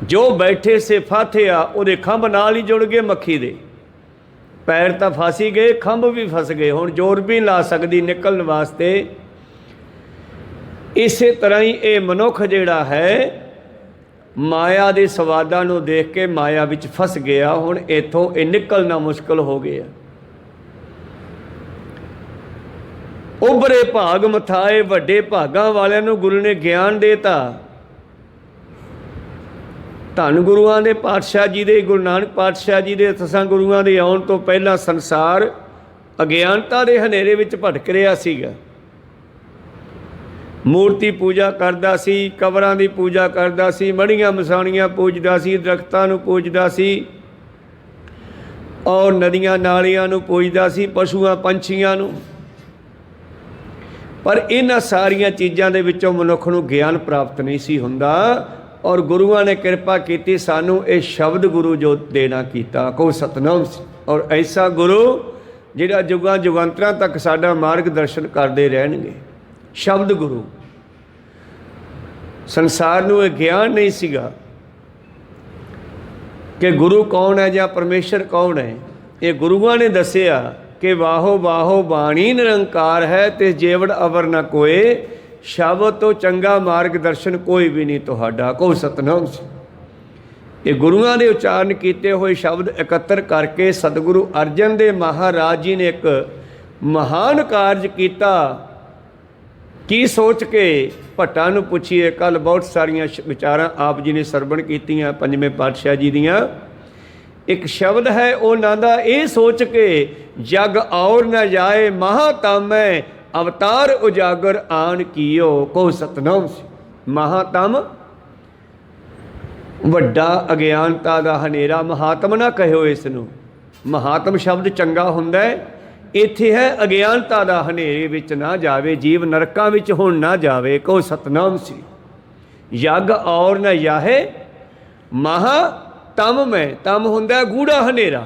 ਜੋ ਬੈਠੇ ਸੇ ਫਾਥਿਆ ਉਹਦੇ ਖੰਭ ਨਾਲ ਹੀ ਜੁੜ ਗਏ ਮੱਖੀ ਦੇ। ਪੈਰ ਤਾਂ ਫਸ ਹੀ ਗਏ, ਖੰਭ ਵੀ ਫਸ ਗਏ, ਹੁਣ ਜ਼ੋਰ ਵੀ ਲਾ ਸਕਦੀ ਨਿਕਲਣ ਵਾਸਤੇ। ਇਸੇ ਤਰ੍ਹਾਂ ਹੀ ਇਹ ਮਨੁੱਖ ਜਿਹੜਾ ਹੈ ਮਾਇਆ ਦੇ ਸਵਾਦਾਂ ਨੂੰ ਦੇਖ ਕੇ ਮਾਇਆ ਵਿੱਚ ਫਸ ਗਿਆ। ਹੁਣ ਇੱਥੋਂ ਇਹ ਨਿਕਲਣਾ ਮੁਸ਼ਕਲ ਹੋ ਗਿਆ। ਉਭਰੇ ਭਾਗ ਮਥਾਏ। ਵੱਡੇ ਭਾਗਾਂ ਵਾਲਿਆਂ ਨੂੰ ਗੁਰੂ ਨੇ ਗਿਆਨ ਦੇਤਾ। ਧੰਨ ਗੁਰੂਆਂ ਦੇ ਪਾਤਸ਼ਾਹ ਜੀ ਦੇ, ਗੁਰੂ ਨਾਨਕ ਪਾਤਸ਼ਾਹ ਜੀ ਦੇ, ਦਸਾਂ ਗੁਰੂਆਂ ਦੇ ਆਉਣ ਤੋਂ ਪਹਿਲਾਂ ਸੰਸਾਰ ਅਗਿਆਨਤਾ ਦੇ ਹਨੇਰੇ ਵਿੱਚ ਭਟਕ ਰਿਹਾ ਸੀਗਾ। ਮੂਰਤੀ ਪੂਜਾ ਕਰਦਾ ਸੀ, ਕਬਰਾਂ ਦੀ ਪੂਜਾ ਕਰਦਾ ਸੀ, ਮੜੀਆਂ ਮਸਾਣੀਆਂ ਪੂਜਦਾ ਸੀ, ਦਰਖਤਾਂ ਨੂੰ ਪੂਜਦਾ ਸੀ, ਔਰ ਨਦੀਆਂ ਨਾਲੀਆਂ ਨੂੰ ਪੂਜਦਾ ਸੀ, ਪਸ਼ੂਆਂ ਪੰਛੀਆਂ ਨੂੰ। ਪਰ ਇਹਨਾਂ ਸਾਰੀਆਂ ਚੀਜ਼ਾਂ ਦੇ ਵਿੱਚੋਂ ਮਨੁੱਖ ਨੂੰ ਗਿਆਨ ਪ੍ਰਾਪਤ ਨਹੀਂ ਸੀ ਹੁੰਦਾ। ਔਰ ਗੁਰੂਆਂ ਨੇ ਕਿਰਪਾ ਕੀਤੀ ਸਾਨੂੰ ਇਹ ਸ਼ਬਦ ਗੁਰੂ ਜੋ ਦੇਣਾ ਕੀਤਾ। ਕੋ ਸਤਨਾਮ। ਔਰ ਐਸਾ ਗੁਰੂ ਜਿਹੜਾ ਜੁਗਾਂ ਜੁਗਾਂਤਰਾਂ ਤੱਕ ਸਾਡਾ ਮਾਰਗ ਦਰਸ਼ਨ ਕਰਦੇ ਰਹਿਣਗੇ। ਸ਼ਬਦ ਗੁਰੂ। ਸੰਸਾਰ ਨੂੰ ਇਹ ਗਿਆਨ ਨਹੀਂ ਸੀਗਾ ਕਿ ਗੁਰੂ ਕੌਣ ਹੈ ਜਾਂ ਪਰਮੇਸ਼ਰ ਕੌਣ ਹੈ। ਇਹ ਗੁਰੂਆਂ ਨੇ ਦੱਸਿਆ ਕਿ ਵਾਹੋ ਵਾਹੋ ਬਾਣੀ ਨਿਰੰਕਾਰ ਹੈ ਤੇ ਜੇਵੜ ਅਵਰ ਨਾ ਕੋਏ। ਸ਼ਬਦ ਤੋਂ ਚੰਗਾ ਮਾਰਗ ਦਰਸ਼ਨ ਕੋਈ ਵੀ ਨਹੀਂ ਤੁਹਾਡਾ। ਕੋ ਸਤਨਾਮ। ਇਹ ਗੁਰੂਆਂ ਦੇ ਉਚਾਰਨ ਕੀਤੇ ਹੋਏ ਸ਼ਬਦ ਇਕੱਤਰ ਕਰਕੇ ਸਤਿਗੁਰੂ ਅਰਜਨ ਦੇਵ ਮਹਾਰਾਜ ਜੀ ਨੇ ਇੱਕ ਮਹਾਨ ਕਾਰਜ ਕੀਤਾ। ਕੀ ਸੋਚ ਕੇ ਭੱਟਾਂ ਨੂੰ ਪੁੱਛੀਏ। ਕੱਲ੍ਹ ਬਹੁਤ ਸਾਰੀਆਂ ਵਿਚਾਰਾਂ ਆਪ ਜੀ ਨੇ ਸਰਵਣ ਕੀਤੀਆਂ ਪੰਜਵੇਂ ਪਾਤਸ਼ਾਹ ਜੀ ਦੀਆਂ। एक शब्द है उन्हां दा ये सोच के जग और न जाए महातम अवतार उजागर आन कियो को सतनाम सी। महातम ਵੱਡਾ ਅਗਿਆਨਤਾ ਦਾ ਹਨੇਰਾ ਮਹਾਤਮ ਨਾ ਕਹਿਓ ਇਸ ਨੂੰ। ਮਹਾਤਮ ਸ਼ਬਦ ਚੰਗਾ ਹੁੰਦਾ ਹੈ, ਇੱਥੇ ਹੈ ਅਗਿਆਨਤਾ ਦਾ ਹਨੇਰੇ ਵਿੱਚ ਨਾ ਜਾਵੇ, ਜੀਵ ਨਰਕਾਂ ਵਿੱਚ ਹੁਣ ਨਾ ਜਾਵੇ। ਕੋ ਸਤਨਾਮ ਸੀ। ਯਗ ਔਰ ਨ ਯਾਹੇ ਮਹਾ ਤਮ ਮੈਂ, ਤਮ ਹੁੰਦਾ ਗੂੜਾ ਹਨੇਰਾ,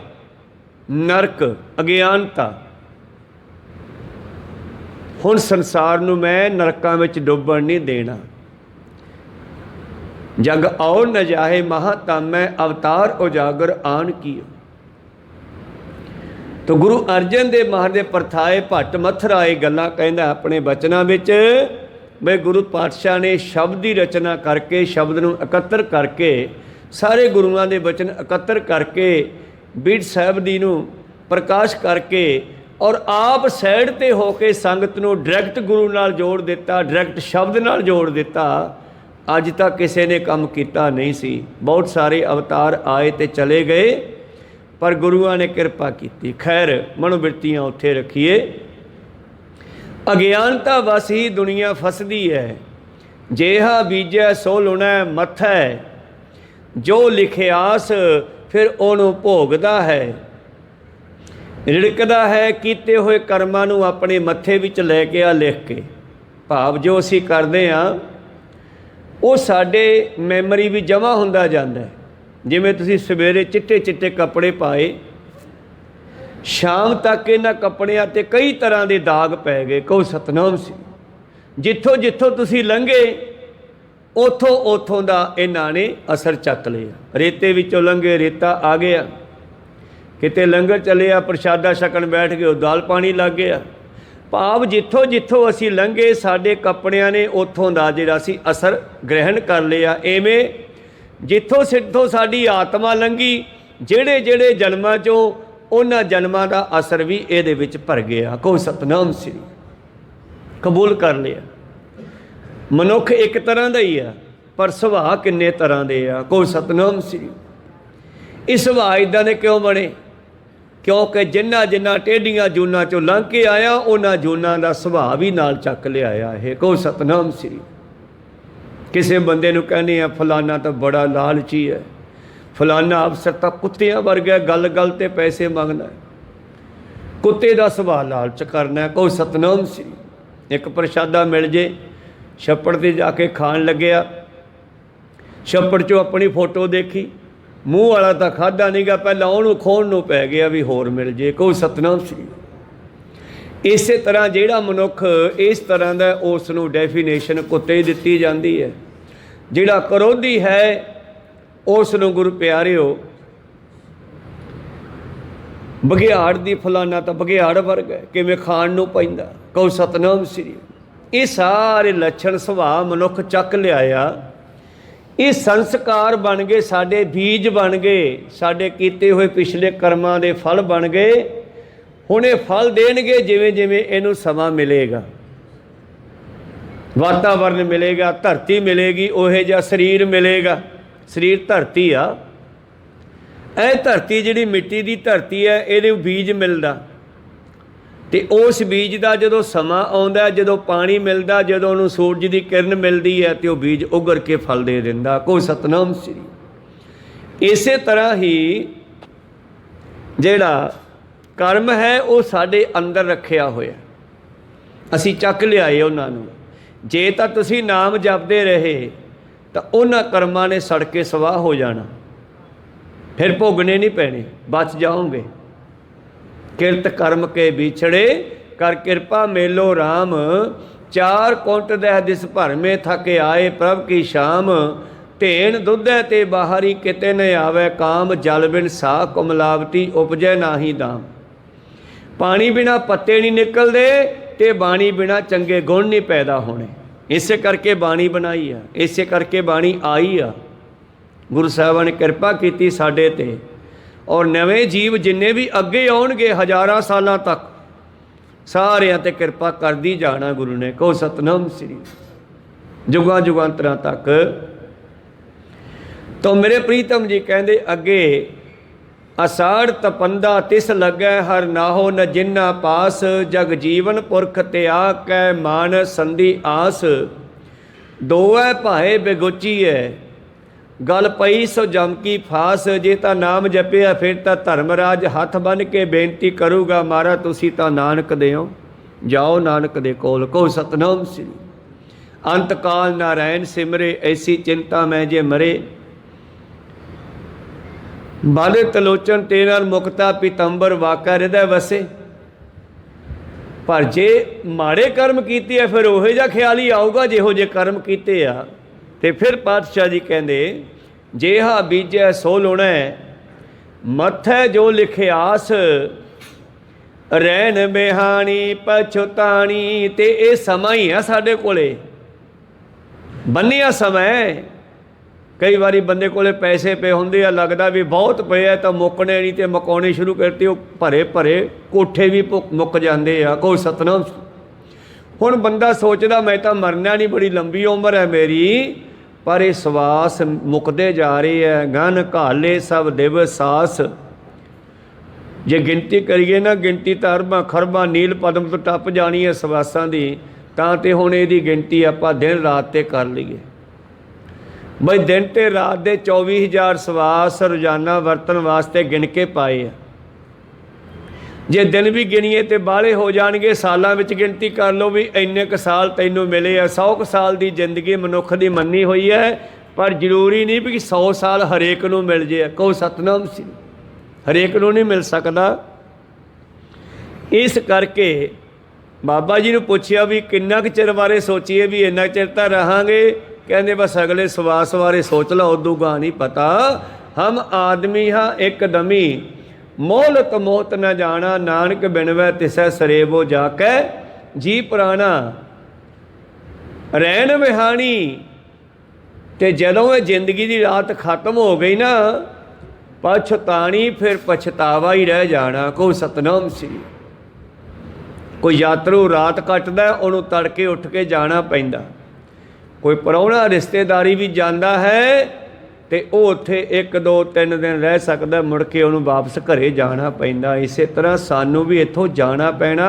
ਨਰਕ ਅਗਿਆਨਤਾ। ਹੁਣ ਸੰਸਾਰ ਨੂੰ ਮੈਂ ਨਰਕਾਂ ਵਿੱਚ ਡੁੱਬਣ ਨਹੀਂ ਦੇਣਾ। जग और न जाहे महातम में अवतार उजागर आन कियो। तो गुरु अर्जन देव महाराज दे परथाए भट्ट मथराए गल्लां कहंदा अपने बचनां विच बई गुरु पातशाह ने शब्द की रचना करके, शब्द नूं इकत्तर करके, सारे गुरुआं दे वचन इकत्तर करके, बीड़ साहिब दी नूं प्रकाश करके और आप साइड ते होके संगत नूं डायरैक्ट गुरु नाल जोड़ दिता, डायरैक्ट शब्द नाल जोड़ दिता। अज तक किसी ने काम किया नहीं सी। बहुत सारे अवतार आए तो चले गए, पर गुरुआं ने कृपा की। खैर मनोवृत्तियां उत्थे रखिए। अज्ञानता वस ही दुनिया फसदी है, जेहा बीजै सो लुणै मथै, जो लिखिआस फिर ओनू भोगदा है। रिड़कदा है कीते हुए कर्मां नूं अपने मत्थे विच लै के आ लिख के। भाव जो असीं करदे हां ਉਹ ਸਾਡੇ ਮੈਮਰੀ ਵੀ ਜਮ੍ਹਾਂ ਹੁੰਦਾ ਜਾਂਦਾ। ਜਿਵੇਂ ਤੁਸੀਂ ਸਵੇਰੇ ਚਿੱਟੇ ਚਿੱਟੇ ਕੱਪੜੇ ਪਾਏ, ਸ਼ਾਮ ਤੱਕ ਇਹਨਾਂ ਕੱਪੜਿਆਂ 'ਤੇ ਕਈ ਤਰ੍ਹਾਂ ਦੇ ਦਾਗ ਪੈ ਗਏ। ਕਹੋ ਸਤਨਾਮ ਸੀ। ਜਿੱਥੋਂ ਜਿੱਥੋਂ ਤੁਸੀਂ ਲੰਘੇ ਉੱਥੋਂ ਉੱਥੋਂ ਦਾ ਇਹਨਾਂ ਨੇ ਅਸਰ ਚੱਕ ਲਿਆ। ਰੇਤੇ ਵਿੱਚੋਂ ਲੰਘੇ, ਰੇਤਾ ਆ ਗਿਆ। ਕਿਤੇ ਲੰਗਰ ਚੱਲਿਆ, ਪ੍ਰਸ਼ਾਦਾ ਛਕਣ ਬੈਠ ਗਏ, ਉਹ ਦਾਲ ਪਾਣੀ ਲੱਗ ਗਿਆ। ਭਾਵ ਜਿੱਥੋਂ ਜਿੱਥੋਂ ਅਸੀਂ ਲੰਘੇ ਸਾਡੇ ਕੱਪੜਿਆਂ ਨੇ ਉੱਥੋਂ ਦਾ ਜਿਹੜਾ ਸੀ ਅਸਰ ਗ੍ਰਹਿਣ ਕਰ ਲਿਆ। ਐਵੇਂ ਜਿੱਥੋਂ ਸਿੱਧੋਂ ਸਾਡੀ ਆਤਮਾ ਲੰਘੀ, ਜਿਹੜੇ ਜਿਹੜੇ ਜਨਮਾਂ 'ਚੋਂ ਉਹਨਾਂ ਜਨਮਾਂ ਦਾ ਅਸਰ ਵੀ ਇਹਦੇ ਵਿੱਚ ਭਰ ਗਿਆ। ਕਹੋ ਸਤਨਾਮ ਸ੍ਰੀ। ਕਬੂਲ ਕਰ ਲਿਆ। ਮਨੁੱਖ ਇੱਕ ਤਰ੍ਹਾਂ ਦਾ ਹੀ ਆ, ਪਰ ਸੁਭਾਅ ਕਿੰਨੇ ਤਰ੍ਹਾਂ ਦੇ ਆ। ਕਹੋ ਸਤਨਾਮ ਸ੍ਰੀ। ਇਹ ਸੁਭਾਅ ਇੱਦਾਂ ਦੇ ਕਿਉਂ ਬਣੇ? क्योंकि जिन्ना जिन्ना टेढ़ियां जूना चो लंघ के आया उन्हां जूना का सुभाव भी नाल चक लिया है। कहो सतनाम श्री। किसी बंदे नूं कहने आ फलाना तो बड़ा लालची है, फलाना अफसर तो कुत्तियां वर्गा, गल गल ते पैसे मंगना है, कुत्ते का सुभाव लालच करना है। कहो सतनाम श्री। एक प्रशादा मिल जे, छप्पड़ ते जाके खाण लग्या, छप्पड़ चो अपनी फोटो देखी, मूँह वाला तो खाधा नहीं गा, पहला उन्होंने खोण नूं पै गया भी होर मिल जे। कहो सतनाम श्री। इस तरह जिहड़ा मनुख इस तरह का उस नूं डेफिनेशन कुत्ते दी जाती है। जिहड़ा क्रोधी है उस नूं गुरु प्यारिओ बघियाड़ दी फलाना तो बघियाड़ वर्ग है, किवें खाण नूं पैंदा। कहो सतनाम श्री। ये सारे लक्षण सुभाव मनुख चक लिआया। ये संस्कार बन गए, साडे बीज बन गए, साडे कीते हुए पिछले कर्मां दे फल बन गए। हुण ये फल देणगे जिवें जिवें इहनूं समा मिलेगा, वातावरण मिलेगा, धरती मिलेगी, उहे जिहा शरीर मिलेगा। शरीर धरती आ, ਇਹ ਧਰਤੀ ਜਿਹੜੀ ਮਿੱਟੀ ਦੀ ਧਰਤੀ ਹੈ ਇਹਦੇ ਬੀਜ ਮਿਲਦਾ ਤੇ ਉਸ ਬੀਜ ਦਾ ਜਦੋਂ ਸਮਾਂ ਆਉਂਦਾ, ਜਦੋਂ ਪਾਣੀ ਮਿਲਦਾ, ਜਦੋਂ ਉਹਨੂੰ ਸੂਰਜ ਦੀ ਕਿਰਨ ਮਿਲਦੀ ਹੈ ਤੇ ਉਹ ਬੀਜ ਉਗਰ ਕੇ ਫਲ ਦੇ ਦਿੰਦਾ। ਕੋ ਸਤਨਾਮ ਸ੍ਰੀ। ਇਸੇ ਤਰ੍ਹਾਂ ਹੀ ਜਿਹੜਾ ਕਰਮ ਹੈ ਉਹ ਸਾਡੇ ਅੰਦਰ ਰੱਖਿਆ ਹੋਇਆ, ਅਸੀਂ ਚੱਕ ਲਿਆਏ ਉਹਨਾਂ ਨੂੰ। ਜੇ ਤਾਂ ਤੁਸੀਂ ਨਾਮ ਜਪਦੇ ਰਹੇ ਤਾਂ ਉਹਨਾਂ ਕਰਮਾਂ ਨੇ ਸੜ ਕੇ ਸਵਾਹ ਹੋ ਜਾਣਾ, फिर भोगने नहीं पैने, बच जाओगे। किरत कर्म के बिछड़े कर कृपा मेलो राम, चार कुंट दह दिस भर में थके आए प्रभ की शाम। धेन दुधै ते बाहरी किते न आवे काम, जल बिन सा कुमलावती उपजै नाही दाम। पानी बिना पत्ते नहीं निकलते ते बाणी बिना चंगे गुण नहीं पैदा होने। इसे करके बाणी बनाई आ, इसे करके बाणी आई आ। गुरु साहिबान ने किरपा की साडे ते, और नवे जीव जिन्ने भी अगे आउणगे हज़ारां सालां तक सारियां ते किरपा करदी जाना गुरु ने। कहो सतनाम श्री। जुगां जुगांतरां तक। तो मेरे प्रीतम जी कहंदे अगे ਅਸਾੜ ਤਪੰਦਾ ਤਿਸ ਲੱਗੈ ਹਰ ਨਾਹੋ ਨ ਜਿਨਾ ਪਾਸ ਜਗ ਜੀਵਨ ਪੁਰਖ ਤਿਆ ਕੈ ਮਾਨ ਸੰਧੀ ਆਸ ਦੋਐ ਭਾਏ ਬੇਗੋਚੀਐ ਗਲ ਪਈ ਸੋ ਜਮ ਕੀ ਫਾਸ ਜੇ ਤਾਂ ਨਾਮ ਜਪਿਆ ਫਿਰ ਤਾਂ ਧਰਮਰਾਜ ਹੱਥ ਬੰਨ੍ਹ ਕੇ ਬੇਨਤੀ ਕਰੂਗਾ ਮਾਰਾ ਤੁਸੀਂ ਤਾਂ ਨਾਨਕ ਦਿਓ ਜਾਓ ਨਾਨਕ ਦੇ ਕੋਲ ਕਹੋ ਸਤਨਾਮ ਸ੍ਰੀ ਅੰਤ ਕਾਲ ਨਾਰਾਇਣ ਸਿਮਰੇ ਐਸੀ ਚਿੰਤਾ ਮੈਂ ਜੇ ਮਰੇ ਬਾਲੇ ਤਲੋਚਨ ਤੇ ਨਾਲ ਮੁਕਤਾ ਪੀਤੰਬਰ ਵਾਕਾ ਹਿਰਦੈ ਵਸੇ ਪਰ ਜੇ ਮਾੜੇ ਕਰਮ ਕੀਤੇ ਆ ਫਿਰ ਉਹੋ ਜਿਹਾ ਖਿਆਲ ਹੀ ਆਊਗਾ ਜਿਹੋ ਜਿਹੇ ਕਰਮ ਕੀਤੇ ਆ ਤੇ ਫਿਰ ਪਾਤਸ਼ਾਹ ਜੀ ਕਹਿੰਦੇ ਜੇਹਾ ਬੀਜੈ ਸੋ ਲੁਣੈ ਮੱਥੈ ਜੋ ਲਿਖਿਆਸ ਰਹਿਣ ਬਿਹਾਣੀ ਪਛਤਾਣੀ ਤੇ ਇਹ ਸਮਾਂ ਹੀ ਆ ਸਾਡੇ ਕੋਲੇ ਬੰਨਿਆ ਸਮਾਂ ਕਈ ਵਾਰੀ ਬੰਦੇ ਕੋਲੇ ਪੈਸੇ ਪਏ ਹੁੰਦੇ ਆ ਲੱਗਦਾ ਵੀ ਬਹੁਤ ਪਏ ਆ ਤਾਂ ਮੁੱਕਣੇ ਨਹੀਂ ਤੇ ਮਕਾਉਣੇ ਸ਼ੁਰੂ ਕਰਤੇ ਉਹ ਭਰੇ ਭਰੇ ਕੋਠੇ ਵੀ ਮੁੱਕ ਜਾਂਦੇ ਆ ਕੋਈ ਸਤਨਾਮ ਹੁਣ ਬੰਦਾ ਸੋਚਦਾ ਮੈਂ ਤਾਂ ਮਰਨਾ ਨਹੀਂ ਬੜੀ ਲੰਬੀ ਉਮਰ ਹੈ ਮੇਰੀ ਪਰ ਇਹ ਸਵਾਸ ਮੁੱਕਦੇ ਜਾ ਰਹੇ ਹੈ ਗਨ ਘਾਲੇ ਸਭ ਦਿਵਸਾਸ ਜੇ ਗਿਣਤੀ ਕਰੀਏ ਨਾ ਗਿਣਤੀ ਤਾਂ ਅਰਬਾਂ ਖਰਬਾਂ ਨੀਲ ਪਦਮ ਤੋਂ ਟੱਪ ਜਾਣੀ ਹੈ ਸਵਾਸਾਂ ਦੀ ਤਾਂ ਤੇ ਹੁਣ ਇਹਦੀ ਗਿਣਤੀ ਆਪਾਂ ਦਿਨ ਰਾਤ ਤੇ ਕਰ ਲਈਏ ਬਈ ਦਿਨ ਤੇ ਰਾਤ ਦੇ 24,000 ਸਵਾਸ ਰੋਜ਼ਾਨਾ ਵਰਤਣ ਵਾਸਤੇ ਗਿਣ ਕੇ ਪਾਏ ਆ ਜੇ ਦਿਨ ਵੀ ਗਿਣੀਏ ਤੇ ਬਾਹਲੇ ਹੋ ਜਾਣਗੇ ਸਾਲਾਂ ਵਿੱਚ ਗਿਣਤੀ ਕਰ ਲਓ ਵੀ ਇੰਨੇ ਕੁ ਸਾਲ ਤੈਨੂੰ ਮਿਲੇ ਆ 100 ਕੁ ਸਾਲ ਦੀ ਜ਼ਿੰਦਗੀ ਮਨੁੱਖ ਦੀ ਮੰਨੀ ਹੋਈ ਹੈ ਪਰ ਜ਼ਰੂਰੀ ਨਹੀਂ ਵੀ 100 ਸਾਲ ਹਰੇਕ ਨੂੰ ਮਿਲ ਜੇ ਕਹੋ ਸਤਨਾਮ ਸ੍ਰੀ ਹਰੇਕ ਨੂੰ ਨਹੀਂ ਮਿਲ ਸਕਦਾ ਇਸ ਕਰਕੇ ਬਾਬਾ ਜੀ ਨੂੰ ਪੁੱਛਿਆ ਵੀ ਕਿੰਨਾ ਕੁ ਚਿਰ ਬਾਰੇ ਸੋਚੀਏ ਵੀ ਇੰਨਾ ਚਿਰ ਤਾਂ ਰਹਾਂਗੇ ਕਹਿੰਦੇ ਬਸ ਅਗਲੇ ਸਵਾਸ ਬਾਰੇ ਸੋਚ ਲਾ ਉਦੋਂ ਗਾ ਨਹੀਂ ਪਤਾ ਹਮ ਆਦਮੀ ਹਾਂ ਇੱਕਦਮੀ ਮੋਹਲਤ ਮੋਹਤ ਨ ਜਾਣਾ ਨਾਨਕ ਬਿਨਵੈ ਤਿਸੈ ਸਰੇਬੋ ਜਾ ਕੈ ਜੀ ਪੁਰਾਣਾ ਰਹਿਣ ਵਿਹਾਣੀ ਤੇ ਜਦੋਂ ਇਹ ਜ਼ਿੰਦਗੀ ਦੀ ਰਾਤ ਖਤਮ ਹੋ ਗਈ ਨਾ ਪਛਤਾਣੀ ਫਿਰ ਪਛਤਾਵਾ ਹੀ ਰਹਿ ਜਾਣਾ ਕੋ ਸਤਨਾਮ ਸ੍ਰੀ ਕੋਈ ਯਾਤਰੂ ਰਾਤ ਕੱਟਦਾ ਉਹਨੂੰ ਤੜਕੇ ਉੱਠ ਕੇ ਜਾਣਾ ਪੈਂਦਾ ਕੋਈ ਪ੍ਰਾਹੁਣਾ ਰਿਸ਼ਤੇਦਾਰੀ ਵੀ ਜਾਂਦਾ ਹੈ ਤੇ ਉਹ ਉੱਥੇ 1 2 3 ਦਿਨ ਰਹਿ ਸਕਦਾ ਮੁੜ ਕੇ ਉਹਨੂੰ ਵਾਪਸ ਘਰੇ ਜਾਣਾ ਪੈਂਦਾ ਇਸੇ ਤਰ੍ਹਾਂ ਸਾਨੂੰ ਵੀ ਇੱਥੋਂ ਜਾਣਾ ਪੈਣਾ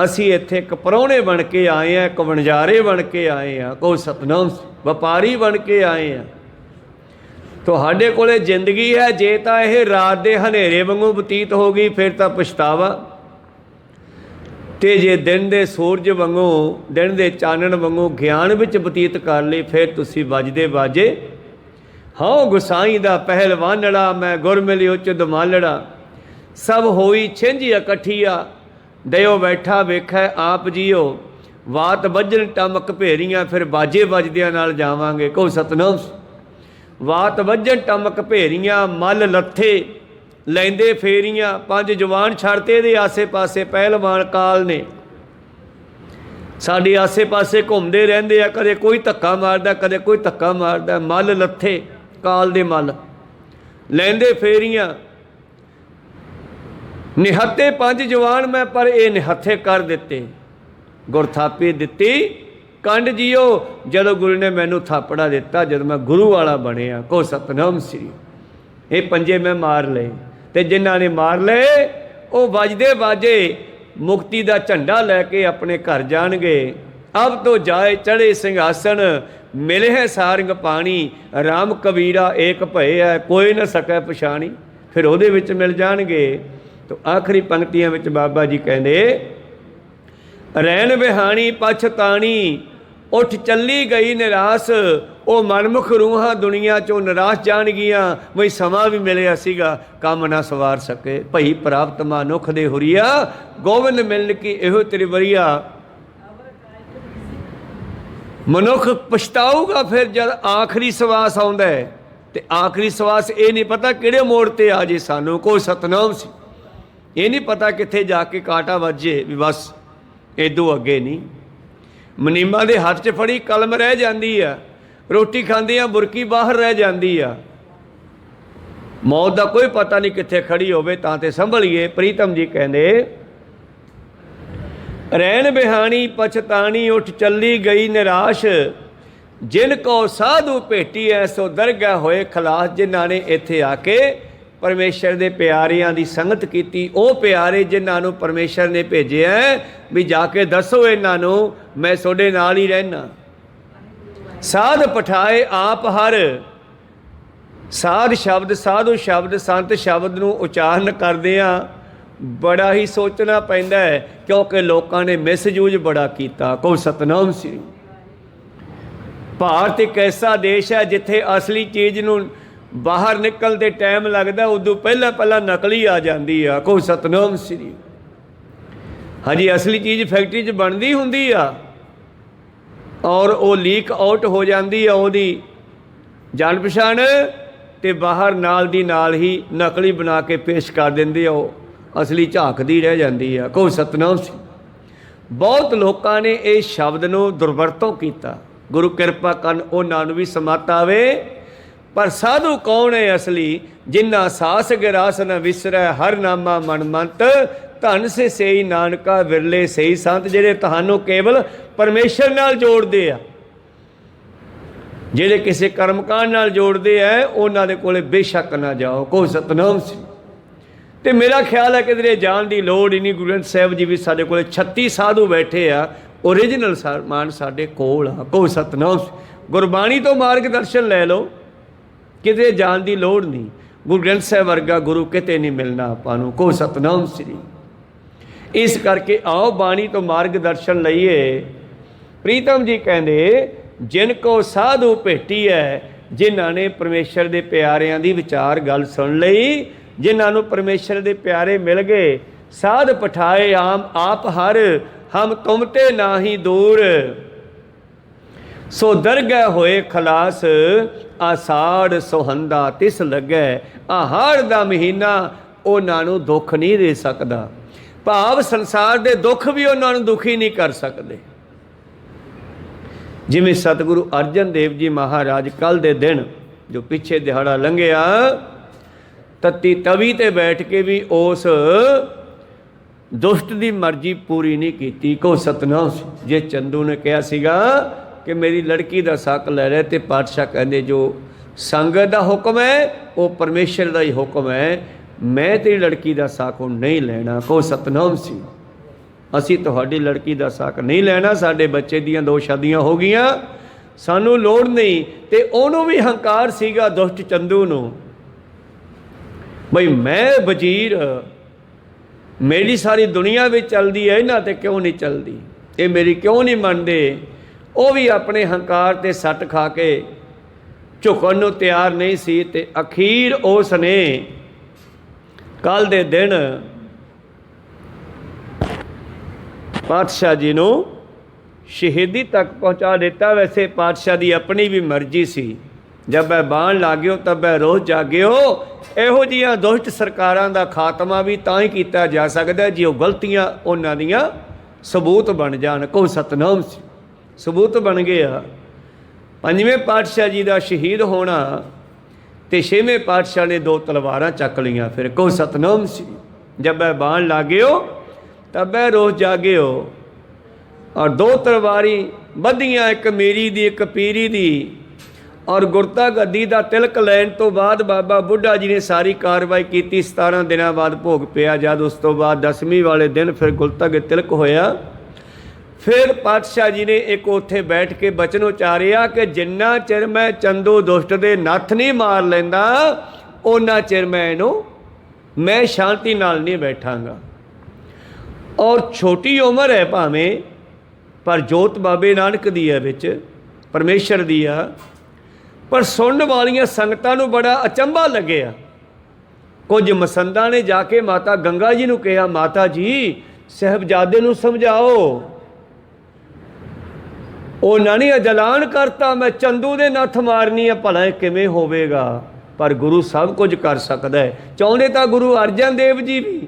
ਅਸੀਂ ਇੱਥੇ ਇੱਕ ਪ੍ਰਾਹੁਣੇ ਬਣ ਕੇ ਆਏ ਹਾਂ ਇੱਕ ਵਣਜਾਰੇ ਬਣ ਕੇ ਆਏ ਹਾਂ ਕੋਈ ਸਤਨਾਮ ਵਪਾਰੀ ਬਣ ਕੇ ਆਏ ਹਾਂ ਤੁਹਾਡੇ ਕੋਲੇ ਜ਼ਿੰਦਗੀ ਹੈ ਜੇ ਤਾਂ ਇਹ ਰਾਤ ਦੇ ਹਨੇਰੇ ਵਾਂਗੂ ਬਤੀਤ ਹੋ ਗਈ ਫਿਰ ਤਾਂ ਪਛਤਾਵਾ ਤੇ ਜੇ ਦਿਨ ਦੇ ਸੂਰਜ ਵਾਂਗੂ ਦਿਨ ਦੇ ਚਾਨਣ ਵਾਂਗੂ ਗਿਆਨ ਵਿੱਚ ਬਤੀਤ ਕਰ ਲਈ ਫਿਰ ਤੁਸੀਂ ਵੱਜਦੇ ਬਾਜੇ ਹਾਂ ਗੁਸਾਈ ਦਾ ਪਹਿਲਵਾਨੜਾ ਮੈਂ ਗੁਰ ਮਿਲਿ ਉੱਚ ਦਮਾਲੜਾ ਸਭ ਹੋਈ ਛਿੰਝ ਇਕੱਠੀਆ ਦਿਓ ਬੈਠਾ ਵੇਖੈ ਆਪ ਜੀਓ ਵਾਤ ਵੱਜਣ ਟਮਕ ਭੇਰੀਆਂ ਫਿਰ ਬਾਜੇ ਵੱਜਦਿਆਂ ਨਾਲ ਜਾਵਾਂਗੇ ਕਹੋ ਸਤਨਾਮ ਵਾਤ ਵੱਜਣ ਟਮਕ ਭੇਰੀਆਂ ਮੱਲ ਲੱਥੇ ਲੈਂਦੇ ਫੇਰੀਆਂ 5 ਜਵਾਨ ਛੱਡਤੇ ਇਹਦੇ ਆਸੇ ਪਾਸੇ ਪਹਿਲਵਾਨ ਕਾਲ ਨੇ ਸਾਡੇ ਆਸੇ ਪਾਸੇ ਘੁੰਮਦੇ ਰਹਿੰਦੇ ਆ ਕਦੇ ਕੋਈ ਧੱਕਾ ਮਾਰਦਾ ਕਦੇ ਕੋਈ ਧੱਕਾ ਮਾਰਦਾ ਮੱਲ ਲੱਥੇ ਕਾਲ ਦੇ ਮੱਲ ਲੈਂਦੇ ਫੇਰੀਆਂ ਨਿਹੱਥੇ 5 ਜਵਾਨ ਮੈਂ ਪਰ ਇਹ ਨਿਹੱਥੇ ਕਰ ਦਿੱਤੇ ਗੁਰਥਾਪੀ ਦਿੱਤੀ ਕੰਡ ਜੀਓ ਜਦੋਂ ਗੁਰੂ ਨੇ ਮੈਨੂੰ ਥਾਪੜਾ ਦਿੱਤਾ ਜਦੋਂ ਮੈਂ ਗੁਰੂ ਵਾਲਾ ਬਣਿਆ ਕੋ ਸਤਨਾਮ ਸ੍ਰੀ ਇਹ ਪੰਜੇ ਮੈਂ ਮਾਰ ਲਏ ਤੇ ਜਿਨ੍ਹਾਂ ਨੇ ਮਾਰ ਲਏ ਉਹ ਵੱਜਦੇ ਬਾਜੇ ਮੁਕਤੀ ਦਾ ਝੰਡਾ ਲੈ ਕੇ ਆਪਣੇ ਘਰ ਜਾਣਗੇ ਅਬ ਤੋਂ ਜਾਏ ਚੜੇ ਸਿੰਘਾਸਣ ਮਿਲੇ ਹੈ ਸਾਰੰਗ ਪਾਣੀ ਰਾਮ ਕਬੀਰਾ ਏਕ ਭਏ ਹੈ ਕੋਈ ਨਾ ਸਕੈ ਪਛਾਣੀ ਫਿਰ ਉਹਦੇ ਵਿੱਚ ਮਿਲ ਜਾਣਗੇ ਤਾਂ ਆਖਰੀ ਪੰਕਤੀਆਂ ਵਿੱਚ ਬਾਬਾ ਜੀ ਕਹਿੰਦੇ ਰਹਿਣ ਵਿਹਾਣੀ ਪਛਤਾਣੀ ਉੱਠ ਚੱਲੀ ਗਈ ਨਿਰਾਸ ਉਹ ਮਨਮੁਖ ਰੂਹਾਂ ਦੁਨੀਆ 'ਚੋਂ ਨਿਰਾਸ਼ ਜਾਣਗੀਆਂ ਬਈ ਸਮਾਂ ਵੀ ਮਿਲਿਆ ਸੀਗਾ ਕੰਮ ਨਾ ਸਵਾਰ ਸਕੇ ਭਈ ਪ੍ਰਾਪਤ ਮਨੁੱਖ ਦੇ ਹੁਰੀਆ ਗੋਬਿੰਦ ਮਿਲਣ ਕੀ ਇਹੋ ਤੇਰੀ ਵਰੀਆ ਮਨੁੱਖ ਪਛਤਾਊਗਾ ਫਿਰ ਜਦ ਆਖਰੀ ਸਵਾਸ ਆਉਂਦਾ ਤੇ ਆਖਰੀ ਸਵਾਸ ਇਹ ਨਹੀਂ ਪਤਾ ਕਿਹੜੇ ਮੋੜ ਤੇ ਆ ਜੇ ਸਾਨੂੰ ਕੋਈ ਸਤਨਾਮ ਸੀ ਇਹ ਨਹੀਂ ਪਤਾ ਕਿੱਥੇ ਜਾ ਕੇ ਕਾਂਟਾ ਵੱਜੇ ਵੀ ਬਸ ਇਦੋਂ ਅੱਗੇ ਨਹੀਂ ਮਨੀਮਾ ਦੇ ਹੱਥ 'ਚ ਫੜੀ ਕਲਮ ਰਹਿ ਜਾਂਦੀ ਆ ਰੋਟੀ ਖਾਂਦੇ ਆ ਬੁਰਕੀ ਬਾਹਰ ਰਹਿ ਜਾਂਦੀ ਆ ਮੌਤ ਦਾ ਕੋਈ ਪਤਾ ਨਹੀਂ ਕਿੱਥੇ ਖੜੀ ਹੋਵੇ ਤਾਂ ਤੇ ਸੰਭਲੀਏ ਪ੍ਰੀਤਮ ਜੀ ਕਹਿੰਦੇ ਰਹਿਣ ਬਿਹਾਣੀ ਪਛਤਾਣੀ ਉੱਠ ਚੱਲੀ ਗਈ ਨਿਰਾਸ਼ ਜਿਨ ਕੋ ਸਾਧੂ ਭੇਟੀ ਐ ਸੋ ਦਰਗਾਹ ਹੋਏ ਖਲਾਸ ਜਿਨ੍ਹਾਂ ਨੇ ਇੱਥੇ ਆ ਕੇ परमेश्वर दे प्यारियां दी संगत कीती। ਉਹ प्यारे जिन्हां नूं परमेश्वर ने भेजिया भी जाके दसो इन्हां नूं मैं ਤੁਹਾਡੇ नाल ही रहना। साध पठाए आप हर, साध शब्द साधु शब्द संत शब्द नूं उचारण करदिआं बड़ा ही सोचना पैंदा है, क्योंकि लोकां ने मिसयूज बड़ा कीता। कहो सतनाम श्री। भारत एक ऐसा देश है जिथे असली चीज़ नूं बाहर निकलते टाइम लगता, उदों पहला पहला नकली आ जाती है। कहो सतनाम श्री। हजी असली चीज़ फैक्ट्री च बनती हुंदी आ और वो लीक आउट हो जाती है, ਉਹਦੀ जान पछाण, ते बाहर नाल दी नाल ही नकली बना के पेश कर देंदे आ, असली झाकदी रह जाती है। कहो सतनाम श्री। बहुत लोगों ने इस शब्द नूं दुरवरतों कीता। गुरु किरपा करन उन्हां नूं भी समत आवे। पर साधु कौन है असली? जिन्ना सास गिरास न विसरै हर नामा मन मंत, धन से सही नानका विरले सही संत। जिहड़े तुहानूं केवल परमेश्वर नाल जोड़दे आ, जिहड़े किसी कर्मकांड नाल जोड़दे आ, उन्हां दे कोले बेशक ना जाओ। कहो सतनाम श्री। तो मेरा ख्याल है किधरे जान की लोड़ ही नहीं। गुरु ग्रंथ साहिब जी भी साढ़े को 36 साधु बैठे आ, ओरिजिनल मान साढ़े कोल आ। कहो सतनाम। गुरबाणी तो मार्गदर्शन लै लो, किधरे जान की लोड़ नहीं। गुरु ग्रंथ साहिब वर्गा गुरु किते नहीं मिलना आपां नूं। कहो सतनाम श्री। इस करके आओ बाणी तो मार्गदर्शन लईए। प्रीतम जी कहते जिनको साधु भेटी है, जिन्हां ने परमेश्वर के प्यारियां दी विचार गल सुन लई, जिन्हां नूं परमेश्वर दे प्यारे मिल गए। साध पठाए आम आप हर, हम तुम ते नाही दूर। सो दरगह होए खलास, आषाढ़ सोहंदा तिस लगे। आहाड़ दा महीना उन्हां नूं दुख नहीं दे सकदा। भाव संसार दे दुख भी उन्हां नूं दुखी नहीं कर सकते। जिवें सतगुरु अर्जन देव जी महाराज कल दे दिन जो पिछे दिहाड़ा लंघिया, तत्ती तवी ते बैठ के भी उस दुष्ट की मर्जी पूरी नहीं की। को सतनाम। जे चंदू ने कहा सीगा कि मेरी लड़की का सक ले रहे, तो पातशाह कहते जो संगत का हुक्म है वो परमेश्वर का ही हुक्म है, मैं तेरी लड़की का सक नहीं लेना। को सतनाम सी। असी तुहाडी लड़की का सक नहीं लेना, साडे बच्चे दियां 2 शादियां हो गईयां, सानू लोड़ नहीं। तो उन्होंने भी हंकार सीगा दुष्ट चंदू नूं, बई मैं वजीर, मेरी सारी दुनिया में चलती है, इन्हां ते क्यों नहीं चलती, ये मेरी क्यों नहीं मनते। वो भी अपने हंकार ते सट खा के झुकण नूं तैयार नहीं सी। ते अखीर उसने कल दे दिन पातशाह जी नूं शहीदी तक पहुँचा दिता। वैसे पातशाह की अपनी भी मर्जी सी, जब वह बाण लाग्यो तब वह रोज जाग्यो। इहो जिहियां दुष्ट सरकारां दा खात्मा भी तां ही कीता जा सकदा जे वो गलतियां उन्हां दियां सबूत बन जाण। को सतनाम सी। सबूत बन गया। 5वें पातशाह जी का शहीद होना, तो 6वें पातशाह ने 2 तलवारां चक लियां। फिर को सतनाम सी। जब वह बाण लाग्यो तब वह रोज जाग्यो, और 2 तलवारी बधियां, एक मीरी दी एक पीरी दी। और गुरता गद्दी का तिलक लैन तो बाद बाबा बुढ़ा जी ने सारी कार्रवाई की। 17 दिनों बाद भोग पिया। जब उस तो बाद 10वीं वाले दिन फिर गुरता के तिलक होया। फिर पातशाह जी ने एक उत्थे बैठ के बचन उचारिया कि जिन्ना चिर मैं चंदू दुष्ट दे नत्थ नहीं मार लैंदा, उन्ना चिर मैं शांति नाल नहीं बैठांगा। और छोटी उम्र है भावें, पर जोत बाबे नानक दी है विच, परमेश्वर दी आ। पर सुनने वालियां संगतां नूं बड़ा अचंभा लग्या। कुछ मसंदा ने जाके माता गंगा जी नूं कहा, माता जी साहिबजादे नूं समझाओ। उन्होंने अजलान करता मैं चंदू दे नत्थ मारनी है, भला किवें होवेगा। पर गुरु सब कुछ कर सकता है। चाहुंदे तां गुरु अर्जन देव जी भी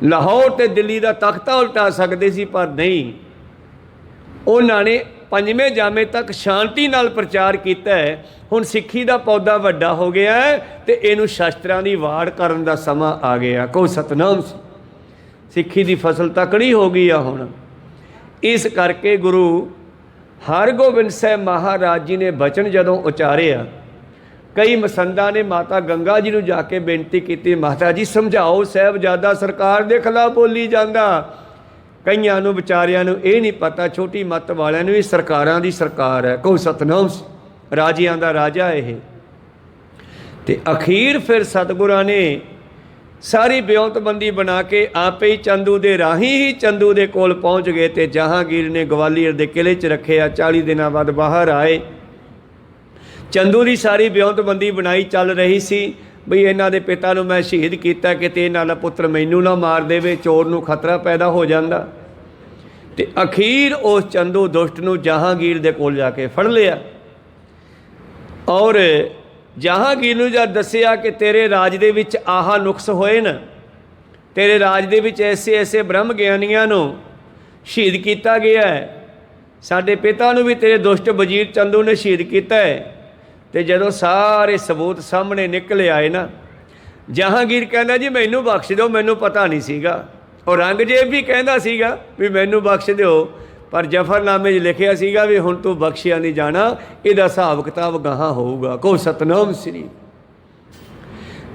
लाहौर ते दिल्ली का तख्ता उल्टा सकते सी, पर नहीं। उन्होंने 5वें जामे तक शांति नाल प्रचार किया है। हुण सिੱਖੀ का पौधा वड्डा हो गया है, तो इनू शास्त्रां की वाड़ करन दा समा आ गया। को सतनाम। सिੱਖੀ की फसल तकड़ी हो गई है हुण। इस करके गुरु हरगोबिंद साहब महाराज जी ने बचन जदों उचारिया, कई मसंदा ने माता गंगा जी नूं जाके बेनती की, माता जी समझाओ साहिबजादा सरकार दे खिलाफ बोली जांदा। कईयां नूं विचारियां नूं ये नहीं पता, छोटी मत वालियां नूं सरकारां दी सरकार है, कहो सतनाम राजियां दा राजा है। ते अखीर फिर सतगुरां ने सारी ब्योंतबंदी बना के आपे ही चंदू दे राही ही चंदू दे कोल पहुँच गए। तो जहांगीर ने ग्वालियर दे किले च रखे, 40 दिनों बाद बाहर आए। चंदू की सारी ब्योंतबंदी बनाई चल रही सी बई इन्हां दे पिता नूं मैं शहीद किया, किते इन्हां दा पुत्र मैनू ना मार देवे, चोर नूं खतरा पैदा हो जाता। तो अखीर उस चंदू दुष्ट नूं जहांगीर दे कोल जाके फड़ लिया और जहांगीर नूं जद दसिया कि तेरे राज दे विच आह नुक्स होए न, तेरे राज दे विच ऐसे ऐसे ब्रह्म ज्ञानियां नूं शहीद किया गया है, साडे पिता नूं भी तेरे दुष्ट वजीर चंदू ने शहीद किया है। तो जदों सारे सबूत सामने निकले आए ना, जहांगीर कहना जी मैनू बख्श दो, मैनू पता नहीं सीगा। और औरंगजेब भी कहना सीगा भी मैनू बख्श दो, पर जफरनामे लिखिया सीगा भी हुण तू बख्शिया नहीं जाना, इहदा हिसाब किताब गाहां होऊगा। को सतनाम श्री।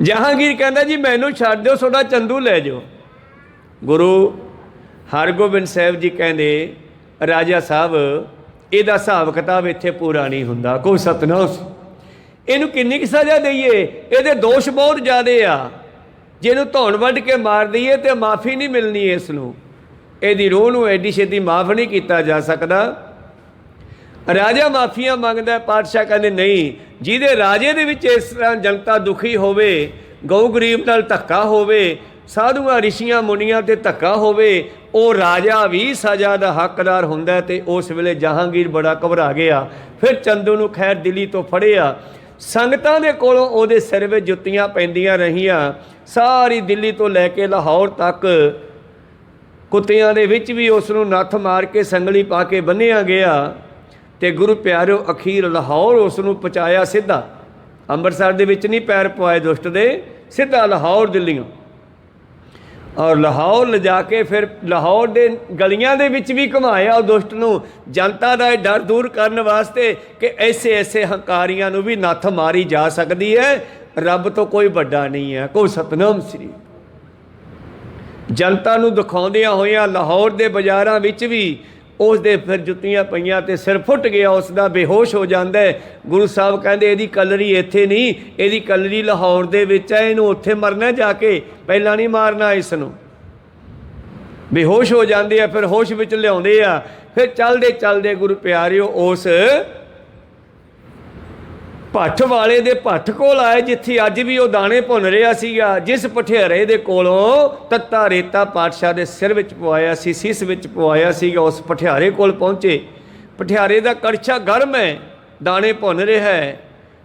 जहांगीर कहना जी मैनू छड्ड दो, सोडा चंदू लै जाओ। गुरु हरगोबिंद साहिब जी कहते राजा साहब इहदा हिसाब किताब इत्थे पूरा नहीं हुंदा। को सतनाम। इनू किन्नी की सज़ा दईए, ये दोष बहुत ज़्यादा आ। जिन्हों धौन वढ़ के मार दईए तो माफ़ी नहीं मिलनी, इसनों यदी रूह नूं एडी छेती माफ़ नहीं किया जा सकता। राजा माफ़ियां मंगदा, पातशाह कहते नहीं, जिहदे राजे दे विच इस तरह जनता दुखी होवे, गऊ गरीब नाल धक्का होवे, साधुआं रिशियां मुनियां ते धक्का होवे, वो राजा भी सज़ा का हकदार हुंदा। ते उस वेले जहांगीर बड़ा घबरा गया। फिर चंदू नूं खैर दिल्ली तो फड़िया, संगतां दे कोलों उहदे सिर विच जुत्तियां पैंदियां रहियां, सारी दिल्ली तो लैके लाहौर तक कुत्तियां दे विच भी उस नूं नत्थ मार के संगली पा के बन्निया गया। ते गुरु प्यारिओ अखीर लाहौर उस नूं पहुंचाया सीधा, अंमृतसर दे विच नहीं पैर पवाए दुष्ट दे, सीधा लाहौर दिल्लीओं। और लाहौर ले जाके फिर लाहौर दे गलियां दे विच भी घुमाया दुष्ट नूं, जनता दा डर दूर करने वास्ते कि ऐसे ऐसे हंकारियां नूं भी नत्थ मारी जा सकती है, रब तो कोई बड़ा नहीं है। को सतनाम श्री। जनता नूं दिखाउंदियां होइयां लाहौर दे बाज़ारां विच भी उस दे फिर जुत्तियां पईयां ते सिर फुट गया, उसका बेहोश हो जाता है। गुरु साहब कहते इहदी कलरी इत्थे नहीं, इहदी कलरी लाहौर दे विच है, इहनूं उत्थे मरना जाके, पहला नहीं मारना इसनूं। बेहोश हो जाते हैं, फिर होश विच लियाउंदे आ। फिर चलदे चलदे गुरु प्यारिओ उस भट्ठ वाले दे भट्ठ कोल आए, जिथे अज भी वो दाने भुन रहा सीगा, जिस पठियारे दे कोलों तत्ता रेता पातशाह दे सिर विच पवाया सी, सीस विच पवाया सीगा, उस पठियारे कोल पहुंचे। पठियारे दा कड़छा गर्म है, दाने भुन रहा है,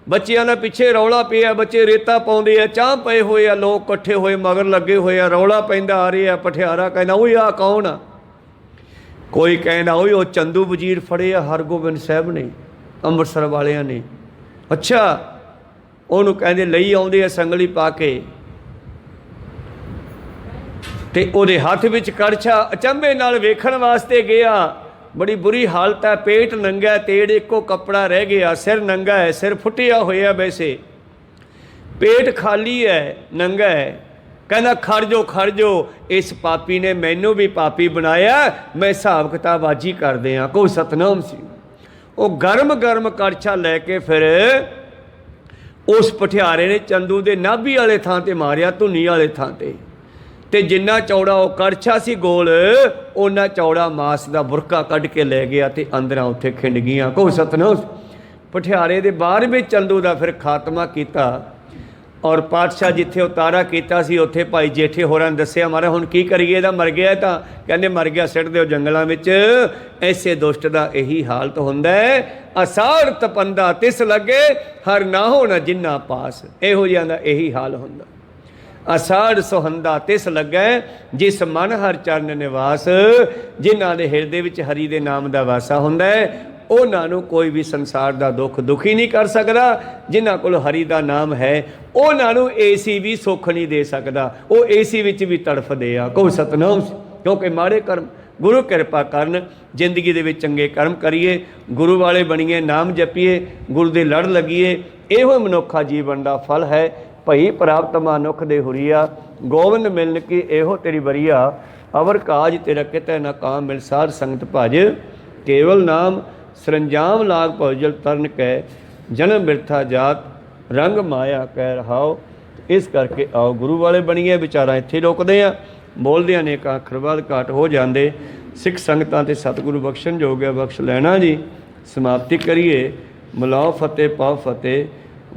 बच्चियां दा पिछे रौला पिया, बच्चे रेता पाउंदे आ, चाह पए होए आ, लोग इकट्ठे होए मगर लगे हुए आ, रौला पैंदा आ रहा। पठियारा कहना ओए आ कौन आ? कोई कहना ओए वो चंदू वजीर फड़े आ हरगोबिंद साहब ने, अंमृतसर वालियां ने। अच्छा, उन्होंने कहते लई आउंदे संगली पा के, ते ओदे हथ विच कड़छा। अचंभे नाल वेखण वास्ते गया, बड़ी बुरी हालत है, पेट नंगा, तेड़ एको कपड़ा रह गया, सिर नंगा है, सिर फुटिया होया, वैसे पेट खाली है, नंगा है। कहना खड़ जो, इस पापी ने मैनू भी पापी बनाया, मैं हिसाब किताब आज ही कर दिया। को सतनाम सी। वो गर्म गर्म कड़छा लैके फिर उस पठियारे ने चंदू दे नाभी वाले थां ते मारिया, धुनी वाले थां ते जिन्ना चौड़ा वो कड़छा सी गोल, उन्ना चौड़ा मास का बुरका कढ़ के लै गया ते अंदरां उत्थे खिंड गईयां। को सतनाम। पठियारे दे बाहर भी चंदू का फिर खात्मा किया। और पातशाह जिथे उतारा किया सी, उत्थे भाई जेठे होरां दस्सिया महाराज हुण की करिए, इहदा मर गया। तां कहंदे मर गया, सिट दिओ जंगलां विच। ऐसे दुष्ट दा यही हालत हुंदा है। असाड़ तपंदा तिस लगे, हर ना हो न जिन्ना पास। इहो जिहां दा यही हाल हुंदा। असाड़ सुहंदा तिस लगे, जिस मन हर चरण निवास। जिन्हां दे हिरदे विच हरि दे नाम दा वासा हुंदा है, उन्होंने कोई भी संसार का दुख दुखी नहीं कर सकता। जिन्हों को हरि का नाम है, उन्होंने AC भी सुख नहीं दे सकता, वो AC विच भी तड़फदे आ। को सतनाम। क्योंकि माड़े कर्म गुरु कृपा करन, जिंदगी दे विच चंगे कर्म करिए, गुरु वाले बणीए, नाम जपीए, गुरु दे लड़ लगीए। इहो मनुखा जीवन का फल है। भई प्राप्त मानुख दे हुरिया, गोविंद मिलन की एहो तेरी बरिया। अवर काज तेरा कितै न काम, मिल साध संगत भज, केवल नाम सरंजाम लाग भौजल तरन कै, जन्म बिरथा जात रंग माया कै रहाओ। इस करके आओ गुरु वाले बणीए। विचारा इत्थे रोकदे आ, बोलदियां ने अखर बाद घाट हो जाते। सिख संगतां ते सतगुरु बख्शण जोग है, बख्श लैना जी। समाप्ति करिए। मिलाओ फतेह पाओ फतेह।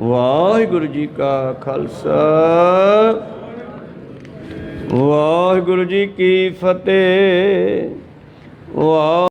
वाहिगुरु जी का खालसा, वाहिगुरु जी की फतेह। वाह।